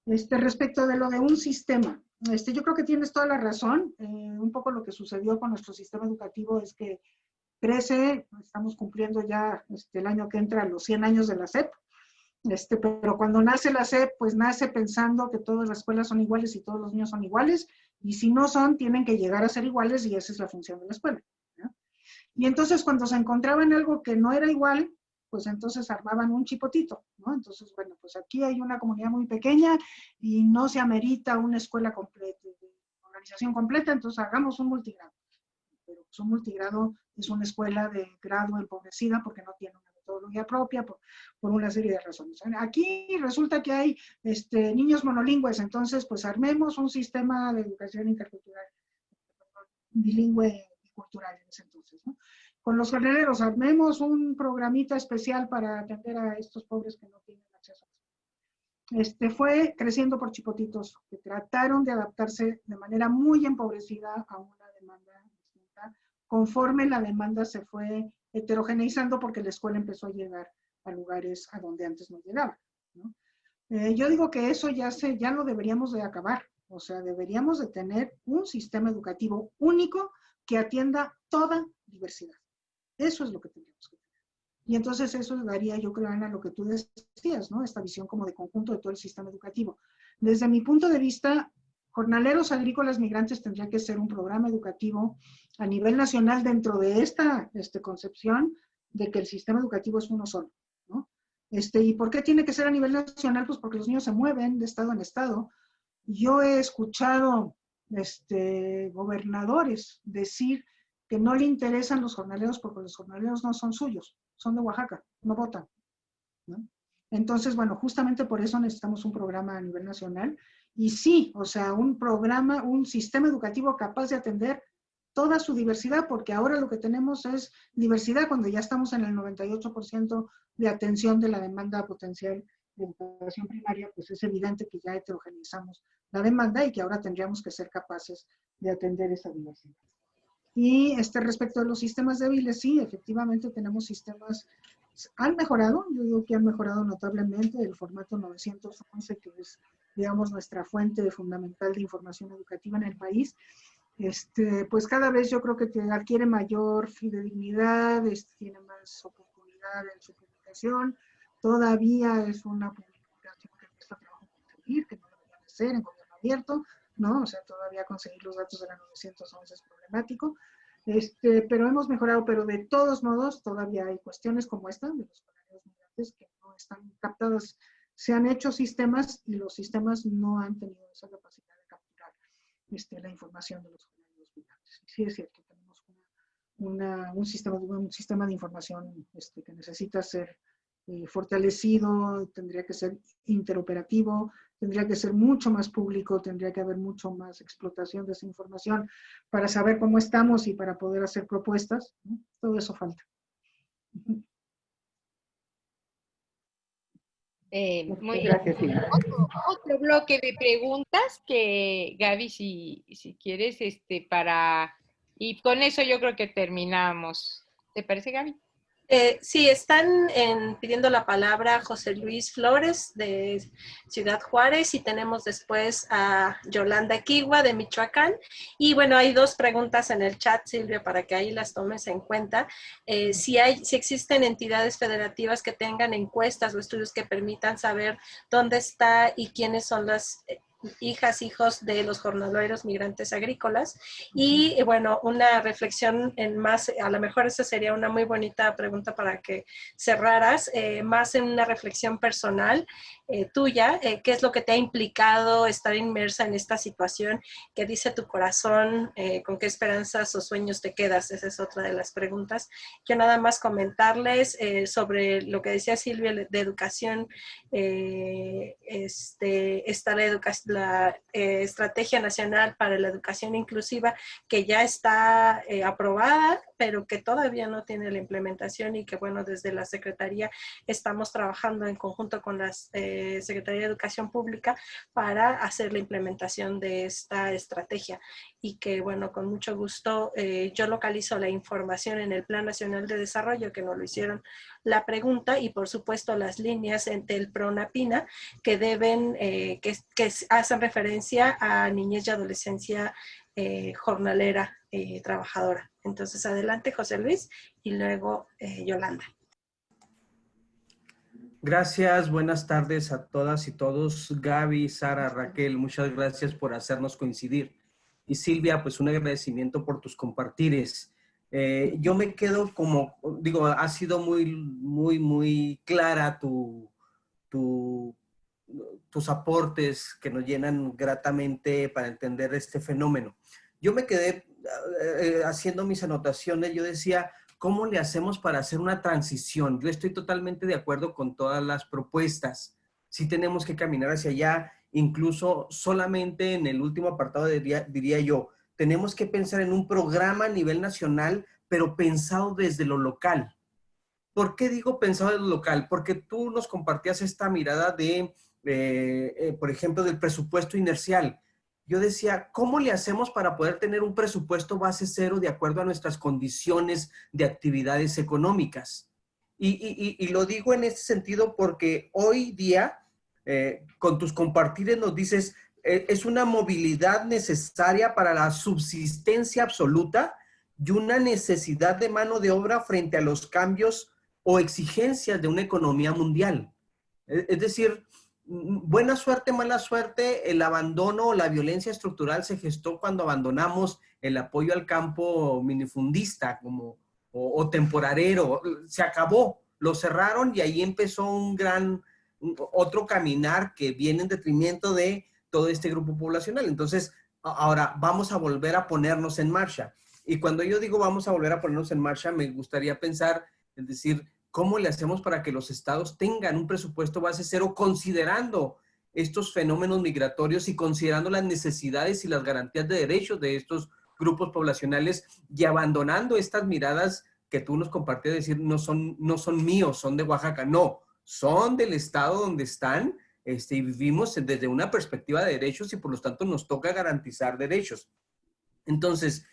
Respecto de lo de un sistema, yo creo que tienes toda la razón. Un poco lo que sucedió con nuestro sistema educativo es que crece, estamos cumpliendo ya el año que entra los 100 años de la SEP, pero cuando nace la SEP, pues nace pensando que todas las escuelas son iguales y todos los niños son iguales, y si no son, tienen que llegar a ser iguales y esa es la función de la escuela, ¿no? Y entonces cuando se encontraban algo que no era igual, pues entonces armaban un chipotito, ¿no? Entonces, bueno, pues aquí hay una comunidad muy pequeña y no se amerita una escuela completa, organización completa, entonces hagamos un multigrado. Pero pues un multigrado es una escuela de grado empobrecida porque no tiene una metodología propia, por una serie de razones. Aquí resulta que hay niños monolingües, entonces pues armemos un sistema de educación intercultural, bilingüe y cultural en ese entonces, ¿no? Con los jornaleros armemos un programita especial para atender a estos pobres que no tienen acceso a eso. Fue creciendo por chipotitos que trataron de adaptarse de manera muy empobrecida a una demanda distinta, conforme la demanda se fue heterogeneizando porque la escuela empezó a llegar a lugares a donde antes no llegaba, ¿no? Yo digo que eso ya lo deberíamos de acabar, o sea, deberíamos de tener un sistema educativo único que atienda toda diversidad. Eso es lo que tendríamos que tener. Y entonces eso daría, yo creo, Ana, lo que tú decías, ¿no? Esta visión como de conjunto de todo el sistema educativo. Desde mi punto de vista, jornaleros agrícolas migrantes tendría que ser un programa educativo a nivel nacional dentro de esta concepción de que el sistema educativo es uno solo, ¿no? ¿Y por qué tiene que ser a nivel nacional? Pues porque los niños se mueven de estado en estado. Yo he escuchado gobernadores decir que no le interesan los jornaleros porque los jornaleros no son suyos, son de Oaxaca, no votan, ¿no? Entonces, bueno, justamente por eso necesitamos un programa a nivel nacional y sí, o sea, un programa, un sistema educativo capaz de atender toda su diversidad, porque ahora lo que tenemos es diversidad cuando ya estamos en el 98% de atención de la demanda potencial de educación primaria, pues es evidente que ya heterogeneizamos la demanda y que ahora tendríamos que ser capaces de atender esa diversidad. Y respecto a los sistemas débiles, sí, efectivamente tenemos sistemas, han mejorado, yo digo que han mejorado notablemente el formato 911, que es, digamos, nuestra fuente fundamental de información educativa en el país. Pues cada vez yo creo que adquiere mayor fidedignidad, tiene más oportunidad en su publicación, todavía es una publicación que cuesta trabajo conseguir, que no debería de ser en gobierno abierto, ¿no? O sea, todavía conseguir los datos de la 911 es problemático, pero hemos mejorado, pero de todos modos todavía hay cuestiones como esta de los jornaleros migrantes que no están captadas. Se han hecho sistemas y los sistemas no han tenido esa capacidad de capturar la información de los jornaleros migrantes. Sí es cierto, tenemos un sistema de información que necesita ser fortalecido, tendría que ser interoperativo, tendría que ser mucho más público, tendría que haber mucho más explotación de esa información para saber cómo estamos y para poder hacer propuestas, ¿no? Todo eso falta. Muy Gracias, bien. Silvia. Otro bloque de preguntas que Gaby, si quieres, y con eso yo creo que terminamos. ¿Te parece, Gaby? Sí, están pidiendo la palabra José Luis Flores de Ciudad Juárez y tenemos después a Yolanda Kiwa de Michoacán. Y bueno, hay dos preguntas en el chat, Silvia, para que ahí las tomes en cuenta. Si existen entidades federativas que tengan encuestas o estudios que permitan saber dónde está y quiénes son las hijos de los jornaleros migrantes agrícolas. Y bueno, una reflexión en más, a lo mejor esa sería una muy bonita pregunta para que cerraras, más en una reflexión personal tuya, ¿qué es lo que te ha implicado estar inmersa en esta situación? ¿Qué dice tu corazón? ¿Con qué esperanzas o sueños te quedas? Esa es otra de las preguntas. Yo nada más comentarles sobre lo que decía Silvia de educación, está la Estrategia Nacional para la Educación Inclusiva, que ya está aprobada, pero que todavía no tiene la implementación y que, bueno, desde la Secretaría estamos trabajando en conjunto con la Secretaría de Educación Pública para hacer la implementación de esta estrategia. y que, bueno, con mucho gusto yo localizo la información en el Plan Nacional de Desarrollo, que nos lo hicieron la pregunta, y por supuesto las líneas del PRONAPINA que deben, que hacen referencia a niñez y adolescencia jornalera trabajadora. Entonces, adelante, José Luis, y luego Yolanda. Gracias, buenas tardes a todas y todos. Gaby, Sara, Raquel, muchas gracias por hacernos coincidir. Y Silvia, pues un agradecimiento por tus compartires. Yo me quedo como, digo, ha sido muy clara tus aportes que nos llenan gratamente para entender este fenómeno. Yo me quedé haciendo mis anotaciones, yo decía, ¿cómo le hacemos para hacer una transición? Yo estoy totalmente de acuerdo con todas las propuestas. Sí tenemos que caminar hacia allá, incluso solamente en el último apartado diría yo, tenemos que pensar en un programa a nivel nacional, pero pensado desde lo local. ¿Por qué digo pensado desde lo local? Porque tú nos compartías esta mirada de, por ejemplo, del presupuesto inercial. Yo decía, ¿cómo le hacemos para poder tener un presupuesto base cero de acuerdo a nuestras condiciones de actividades económicas? Y lo digo en este sentido porque hoy día, con tus compartires nos dices, es una movilidad necesaria para la subsistencia absoluta y una necesidad de mano de obra frente a los cambios o exigencias de una economía mundial. Es decir, buena suerte, mala suerte, el abandono o la violencia estructural se gestó cuando abandonamos el apoyo al campo minifundista o temporarero. Se acabó, lo cerraron y ahí empezó otro caminar que viene en detrimento de todo este grupo poblacional. Entonces, ahora vamos a volver a ponernos en marcha. Y cuando yo digo vamos a volver a ponernos en marcha, me gustaría pensar, es decir, ¿cómo le hacemos para que los estados tengan un presupuesto base cero considerando estos fenómenos migratorios y considerando las necesidades y las garantías de derechos de estos grupos poblacionales y abandonando estas miradas que tú nos compartías de decir no son míos, son de Oaxaca? No, son del estado donde están y vivimos desde una perspectiva de derechos y por lo tanto nos toca garantizar derechos. Entonces,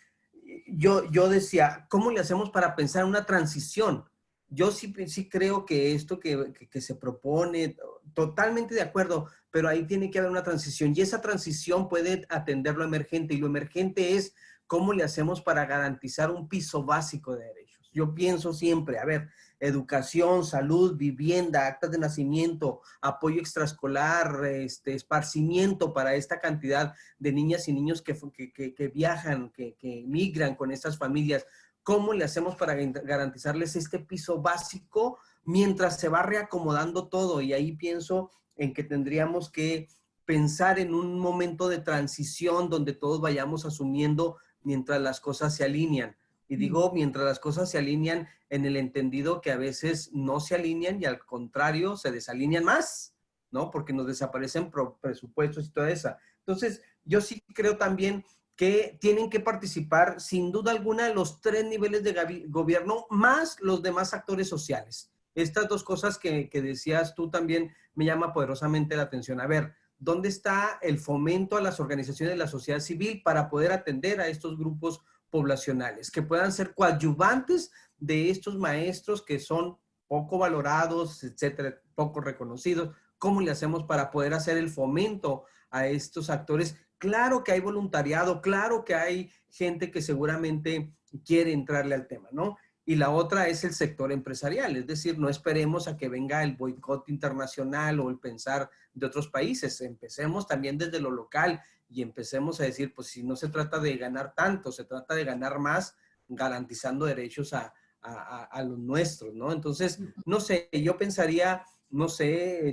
yo decía, ¿cómo le hacemos para pensar en una transición? Yo sí creo que esto que se propone, totalmente de acuerdo, pero ahí tiene que haber una transición y esa transición puede atender lo emergente y lo emergente es cómo le hacemos para garantizar un piso básico de derechos. Yo pienso siempre, a ver, educación, salud, vivienda, actas de nacimiento, apoyo extraescolar, esparcimiento para esta cantidad de niñas y niños que viajan, que migran con estas familias. ¿Cómo le hacemos para garantizarles este piso básico mientras se va reacomodando todo? Y ahí pienso en que tendríamos que pensar en un momento de transición donde todos vayamos asumiendo mientras las cosas se alinean. Y digo, mientras las cosas se alinean en el entendido que a veces no se alinean y al contrario se desalinean más, ¿no? Porque nos desaparecen presupuestos y toda esa. Entonces, yo sí creo también que tienen que participar sin duda alguna los 3 niveles de gobierno más los demás actores sociales. Estas dos cosas que decías tú también me llama poderosamente la atención. A ver, ¿dónde está el fomento a las organizaciones de la sociedad civil para poder atender a estos grupos poblacionales, que puedan ser coadyuvantes de estos maestros que son poco valorados, etcétera, poco reconocidos? ¿Cómo le hacemos para poder hacer el fomento a estos actores? Claro que hay voluntariado, claro que hay gente que seguramente quiere entrarle al tema, ¿no? Y la otra es el sector empresarial, es decir, no esperemos a que venga el boicot internacional o el pensar de otros países, empecemos también desde lo local y empecemos a decir, pues si no se trata de ganar tanto, se trata de ganar más, garantizando derechos a los nuestros, ¿no? Entonces, no sé, yo pensaría, no sé,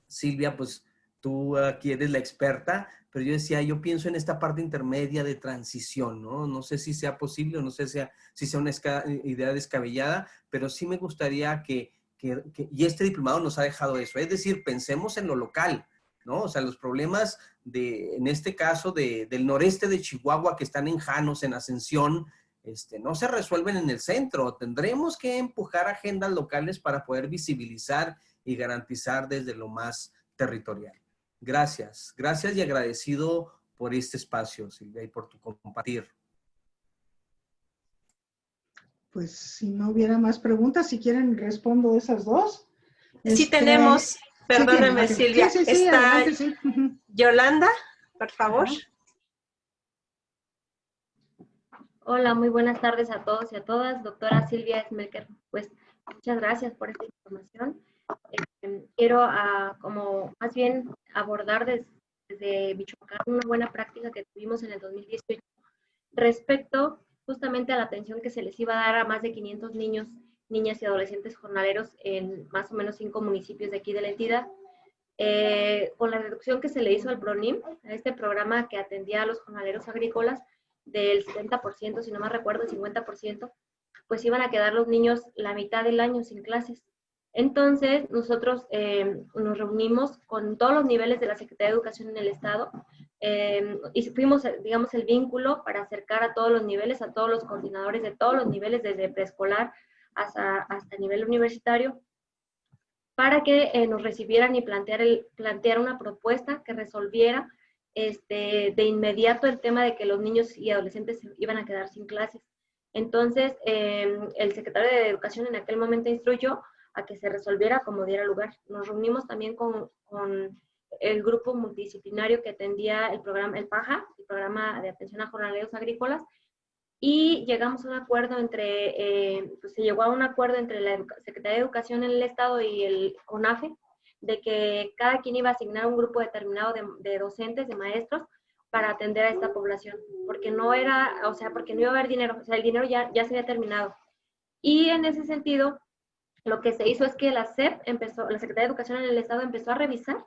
Silvia, pues tú aquí eres la experta, pero yo decía, yo pienso en esta parte intermedia de transición, ¿no? No sé si sea posible o no sé si sea una idea descabellada, pero sí me gustaría y este diplomado nos ha dejado eso, es decir, pensemos en lo local, ¿no? O sea, los problemas en este caso, del noreste de Chihuahua que están en Janos, en Ascensión, no se resuelven en el centro. Tendremos que empujar agendas locales para poder visibilizar y garantizar desde lo más territorial. Gracias. Gracias y agradecido por este espacio, Silvia, y por tu compartir. Pues si no hubiera más preguntas, si quieren respondo esas dos. Sí tenemos, perdóname, sí, Silvia, sí, está adelante, sí. Yolanda, por favor. Hola, muy buenas tardes a todos y a todas. Doctora Silvia Smelker, pues muchas gracias por esta información. Quiero como más bien abordar desde Michoacán una buena práctica que tuvimos en el 2018 respecto justamente a la atención que se les iba a dar a más de 500 niños, niñas y adolescentes jornaleros en más o menos 5 municipios de aquí de la entidad. Con la reducción que se le hizo al PRONIM, a este programa que atendía a los jornaleros agrícolas, del 70%, si no me recuerdo, el 50%, pues iban a quedar los niños la mitad del año sin clases. Entonces, nosotros nos reunimos con todos los niveles de la Secretaría de Educación en el Estado y fuimos, digamos, el vínculo para acercar a todos los niveles, a todos los coordinadores de todos los niveles, desde preescolar hasta nivel universitario, para que nos recibieran y plantear una propuesta que resolviera de inmediato el tema de que los niños y adolescentes iban a quedar sin clases. Entonces, el secretario de Educación en aquel momento instruyó a que se resolviera como diera lugar. Nos reunimos también con el grupo multidisciplinario que atendía el programa, el PAJA, el Programa de Atención a Jornaleros Agrícolas, y llegamos a un acuerdo pues se llegó a un acuerdo entre la Secretaría de Educación en el Estado y el CONAFE, de que cada quien iba a asignar un grupo determinado de docentes, de maestros, para atender a esta población, porque no era, o sea, porque no iba a haber dinero, o sea, el dinero ya se había terminado. Y en ese sentido, lo que se hizo es que la SEP la Secretaría de Educación en el Estado empezó a revisar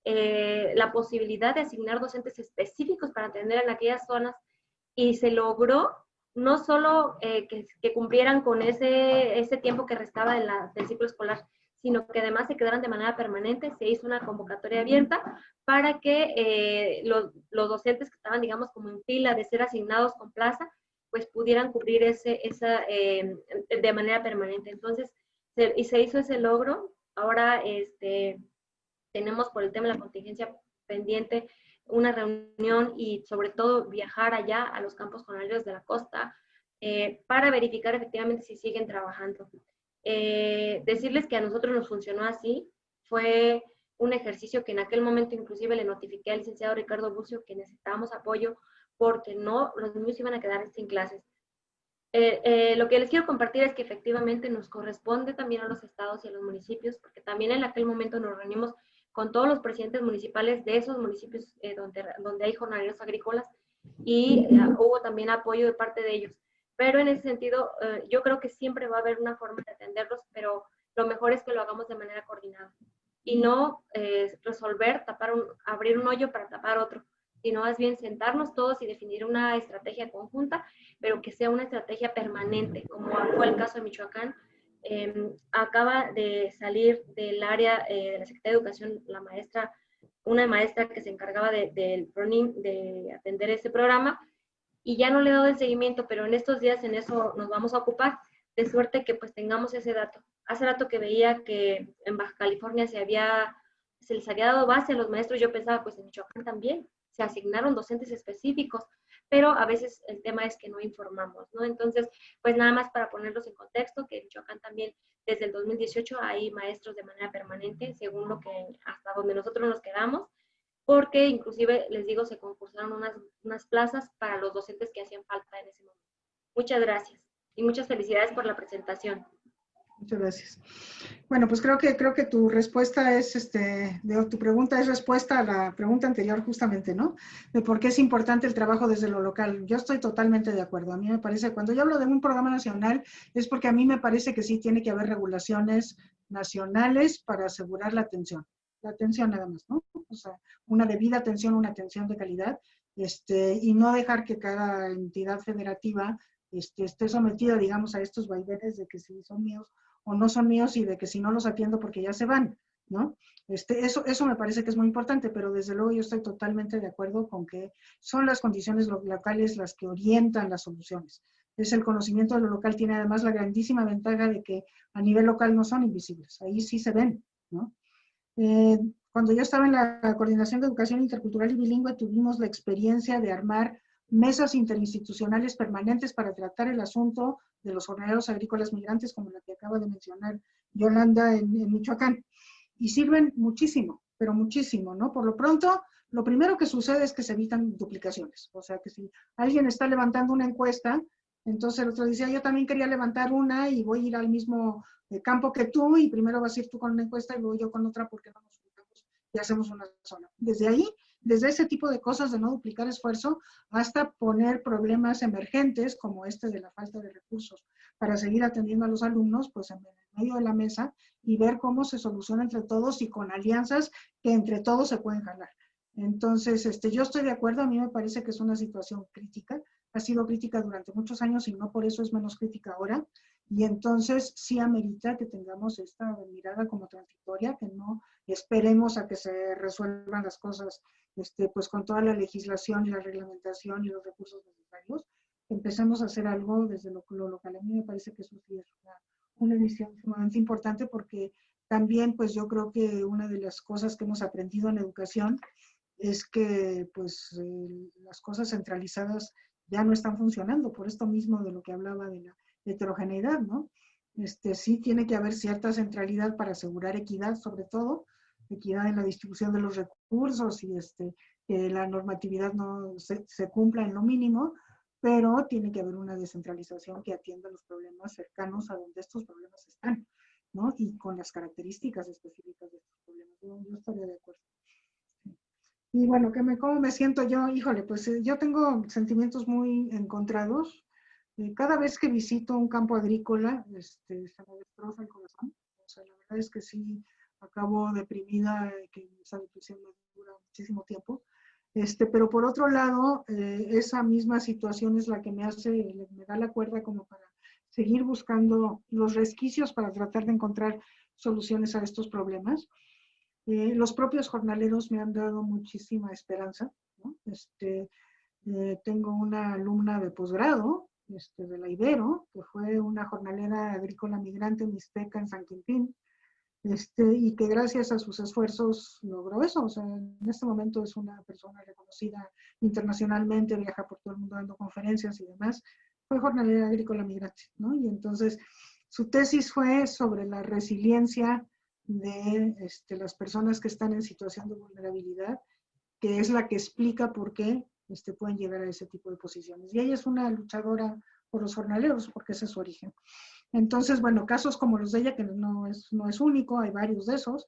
la posibilidad de asignar docentes específicos para atender en aquellas zonas, y se logró no solo que cumplieran con ese tiempo que restaba del ciclo escolar, sino que además se quedaran de manera permanente. Se hizo una convocatoria abierta para que los docentes que estaban, digamos, como en fila de ser asignados con plaza, pues pudieran cubrir de manera permanente. Entonces, se hizo ese logro. Ahora tenemos, por el tema de la contingencia pendiente, una reunión y sobre todo viajar allá a los campos jornaleros de la costa para verificar efectivamente si siguen trabajando. Decirles que a nosotros nos funcionó así, fue un ejercicio que en aquel momento inclusive le notifiqué al licenciado Ricardo Bucio que necesitábamos apoyo porque los niños iban a quedar sin clases. Lo que les quiero compartir es que efectivamente nos corresponde también a los estados y a los municipios, porque también en aquel momento nos reunimos con todos los presidentes municipales de esos municipios donde hay jornaleros agrícolas, y hubo también apoyo de parte de ellos. Pero en ese sentido, yo creo que siempre va a haber una forma de atenderlos, pero lo mejor es que lo hagamos de manera coordinada y no abrir un hoyo para tapar otro, sino más bien sentarnos todos y definir una estrategia conjunta, pero que sea una estrategia permanente, como fue el caso de Michoacán. Acaba de salir del área de la Secretaría de Educación una maestra que se encargaba del PRONIM de atender ese programa, y ya no le he dado el seguimiento, pero en estos días en eso nos vamos a ocupar, de suerte que pues tengamos ese dato. Hace rato que veía que en Baja California se les había dado base a los maestros, yo pensaba pues en Michoacán también, se asignaron docentes específicos, pero a veces el tema es que no informamos, ¿no? Entonces, pues nada más para ponerlos en contexto, que en Michoacán también desde el 2018 hay maestros de manera permanente, según hasta donde nosotros nos quedamos, porque inclusive, les digo, se concursaron unas plazas para los docentes que hacían falta en ese momento. Muchas gracias y muchas felicidades por la presentación. Muchas gracias. Bueno, pues creo que tu respuesta es, tu pregunta es respuesta a la pregunta anterior justamente, ¿no? De por qué es importante el trabajo desde lo local. Yo estoy totalmente de acuerdo. A mí me parece, cuando yo hablo de un programa nacional, es porque a mí me parece que sí tiene que haber regulaciones nacionales para asegurar la atención nada más, ¿no? O sea, una debida atención, una atención de calidad, y no dejar que cada entidad federativa esté sometida, digamos, a estos vaivenes de que si son míos o no son míos y de que si no los atiendo porque ya se van, ¿no? Eso me parece que es muy importante, pero desde luego yo estoy totalmente de acuerdo con que son las condiciones locales las que orientan las soluciones. Es el conocimiento de lo local, tiene además la grandísima ventaja de que a nivel local no son invisibles, ahí sí se ven, ¿no? cuando yo estaba en la Coordinación de Educación Intercultural y Bilingüe, tuvimos la experiencia de armar mesas interinstitucionales permanentes para tratar el asunto de los jornaleros agrícolas migrantes, como la que acaba de mencionar Yolanda en Michoacán. Y sirven muchísimo, pero muchísimo, ¿no? Por lo pronto, lo primero que sucede es que se evitan duplicaciones. O sea, que si alguien está levantando una encuesta, entonces el otro dice, yo también quería levantar una y voy a ir al mismo campo que tú, y primero vas a ir tú con una encuesta y luego yo con otra, porque no nos juntamos y hacemos una sola. Desde ahí, desde ese tipo de cosas de no duplicar esfuerzo, hasta poner problemas emergentes como este de la falta de recursos para seguir atendiendo a los alumnos, pues en medio de la mesa, y ver cómo se soluciona entre todos y con alianzas que entre todos se pueden jalar. Entonces, yo estoy de acuerdo, a mí me parece que es una situación crítica, ha sido crítica durante muchos años y no por eso es menos crítica ahora, y entonces sí amerita que tengamos esta mirada como transitoria, que no esperemos a que se resuelvan las cosas pues con toda la legislación y la reglamentación y los recursos necesarios. Empecemos a hacer algo desde lo local. A mí me parece que eso sí es una visión sumamente importante, porque también pues yo creo que una de las cosas que hemos aprendido en educación es que pues las cosas centralizadas ya no están funcionando, por esto mismo de lo que hablaba de la heterogeneidad, ¿no? Sí tiene que haber cierta centralidad para asegurar equidad, sobre todo, equidad en la distribución de los recursos, y que la normatividad no se cumpla en lo mínimo, pero tiene que haber una descentralización que atienda los problemas cercanos a donde estos problemas están, ¿no? Y con las características específicas de estos problemas. Yo estaría de acuerdo. Y bueno, ¿cómo me siento yo? Híjole, pues yo tengo sentimientos muy encontrados. Cada vez que visito un campo agrícola, se me destroza el corazón. O sea, la verdad es que sí, acabo deprimida, que esa depresión me dura muchísimo tiempo. Pero por otro lado, esa misma situación es la que me da la cuerda como para seguir buscando los resquicios para tratar de encontrar soluciones a estos problemas. Los propios jornaleros me han dado muchísima esperanza, ¿no? Tengo una alumna de posgrado, de la Ibero, que fue una jornalera agrícola migrante mixteca en San Quintín, y que gracias a sus esfuerzos logró eso. O sea, en este momento es una persona reconocida internacionalmente, viaja por todo el mundo dando conferencias y demás. Fue jornalera agrícola migrante, ¿no? Y entonces su tesis fue sobre la resiliencia de las personas que están en situación de vulnerabilidad, que es la que explica por qué pueden llegar a ese tipo de posiciones. Y ella es una luchadora por los jornaleros, porque ese es su origen. Entonces, bueno, casos como los de ella, que no es único, hay varios de esos,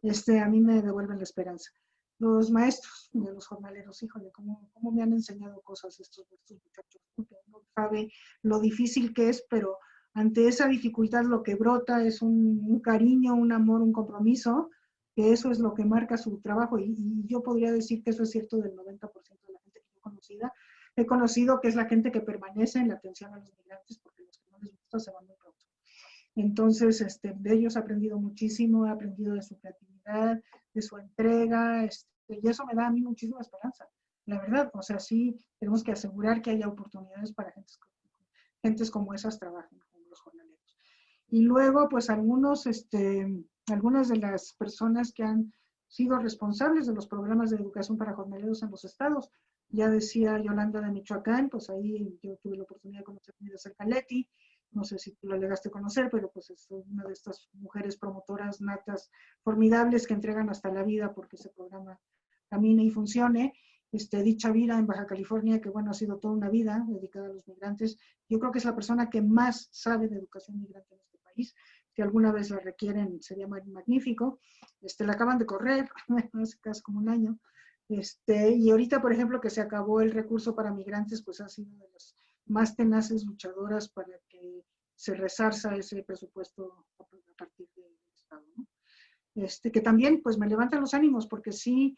a mí me devuelven la esperanza. Los maestros de los jornaleros, híjole, cómo me han enseñado cosas estos muchachos, porque uno sabe lo difícil que es, pero ante esa dificultad lo que brota es un cariño, un amor, un compromiso, que eso es lo que marca su trabajo, y yo podría decir que eso es cierto del 90% de la gente que yo he conocido, que es la gente que permanece en la atención a los migrantes, porque los que no les gusta se van muy pronto. Entonces, de ellos he aprendido muchísimo, he aprendido de su creatividad, de su entrega, y eso me da a mí muchísima esperanza. La verdad, o sea, sí tenemos que asegurar que haya oportunidades para gentes como esas trabajen como los jornaleros. Y luego, pues algunas de las personas que han sido responsables de los programas de educación para jornaleros en los estados, ya decía Yolanda de Michoacán, pues ahí yo tuve la oportunidad de conocer a Cerca Leti, no sé si tú la llegaste a conocer, pero pues es una de estas mujeres promotoras natas formidables que entregan hasta la vida porque ese programa camine y funcione. Dicha Vida en Baja California, que bueno, ha sido toda una vida dedicada a los migrantes. Yo creo que es la persona que más sabe de educación migrante en este país. Si alguna vez la requieren, sería magnífico. La acaban de correr, hace casi como un año. Y ahorita, por ejemplo, que se acabó el recurso para migrantes, pues ha sido de las más tenaces luchadoras para que se resarza ese presupuesto a partir del Estado, ¿no? Que también pues me levantan los ánimos, porque sí,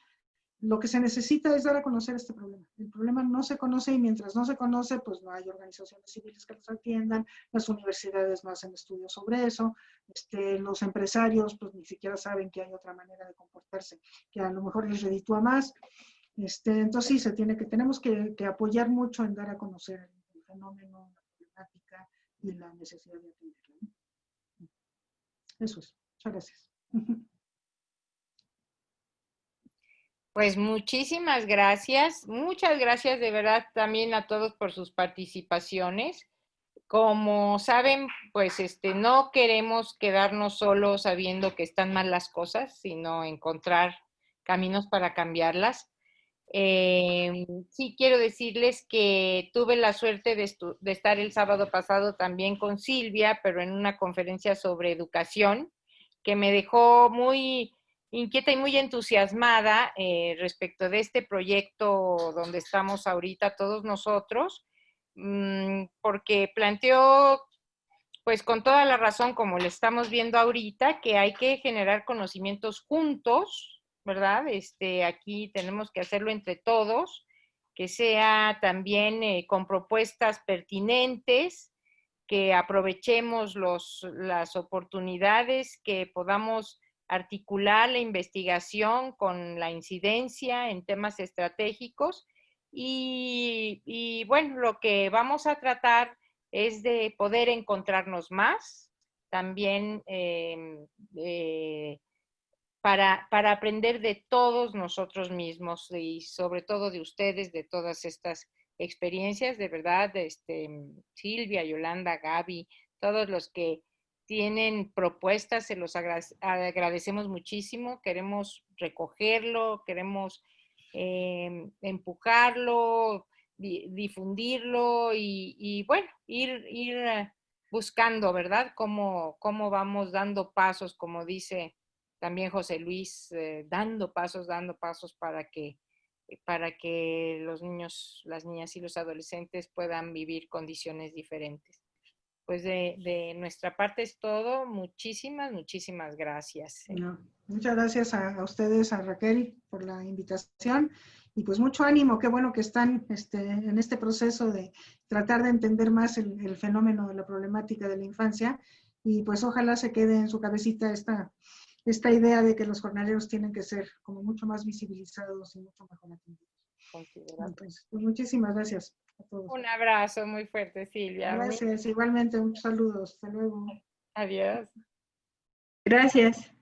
lo que se necesita es dar a conocer este problema. El problema no se conoce, y mientras no se conoce, pues no hay organizaciones civiles que los atiendan, las universidades no hacen estudios sobre eso, los empresarios pues ni siquiera saben que hay otra manera de comportarse, que a lo mejor les reditúa más. Entonces sí, tenemos que apoyar mucho en dar a conocer el fenómeno, la problemática y la necesidad de atenderlo, ¿no? Eso es. Muchas gracias. Pues muchísimas gracias. Muchas gracias de verdad también a todos por sus participaciones. Como saben, pues no queremos quedarnos solos sabiendo que están mal las cosas, sino encontrar caminos para cambiarlas. Sí quiero decirles que tuve la suerte de estar el sábado pasado también con Silvia, pero en una conferencia sobre educación, que me dejó muy inquieta y muy entusiasmada respecto de este proyecto donde estamos ahorita todos nosotros, porque planteó, pues con toda la razón, como le estamos viendo ahorita, que hay que generar conocimientos juntos, ¿verdad? Aquí tenemos que hacerlo entre todos, que sea también con propuestas pertinentes, que aprovechemos las oportunidades, que podamos articular la investigación con la incidencia en temas estratégicos y bueno, lo que vamos a tratar es de poder encontrarnos más, también para aprender de todos nosotros mismos y sobre todo de ustedes, de todas estas experiencias, de verdad, Silvia, Yolanda, Gaby, todos los que tienen propuestas, se los agradecemos muchísimo, queremos recogerlo, queremos empujarlo, difundirlo y bueno, ir buscando, ¿verdad? Cómo vamos dando pasos, como dice también José Luis, dando pasos para que los niños, las niñas y los adolescentes puedan vivir condiciones diferentes. Pues de nuestra parte es todo. Muchísimas gracias. No, muchas gracias a ustedes, a Raquel, por la invitación. Y pues mucho ánimo, qué bueno que están en este proceso de tratar de entender más el fenómeno de la problemática de la infancia. Y pues ojalá se quede en su cabecita esta idea de que los jornaleros tienen que ser como mucho más visibilizados y mucho mejor atendidos. Entonces, pues muchísimas gracias a todos. Un abrazo muy fuerte, Silvia. Gracias, igualmente, un saludo. Hasta luego. Adiós. Gracias.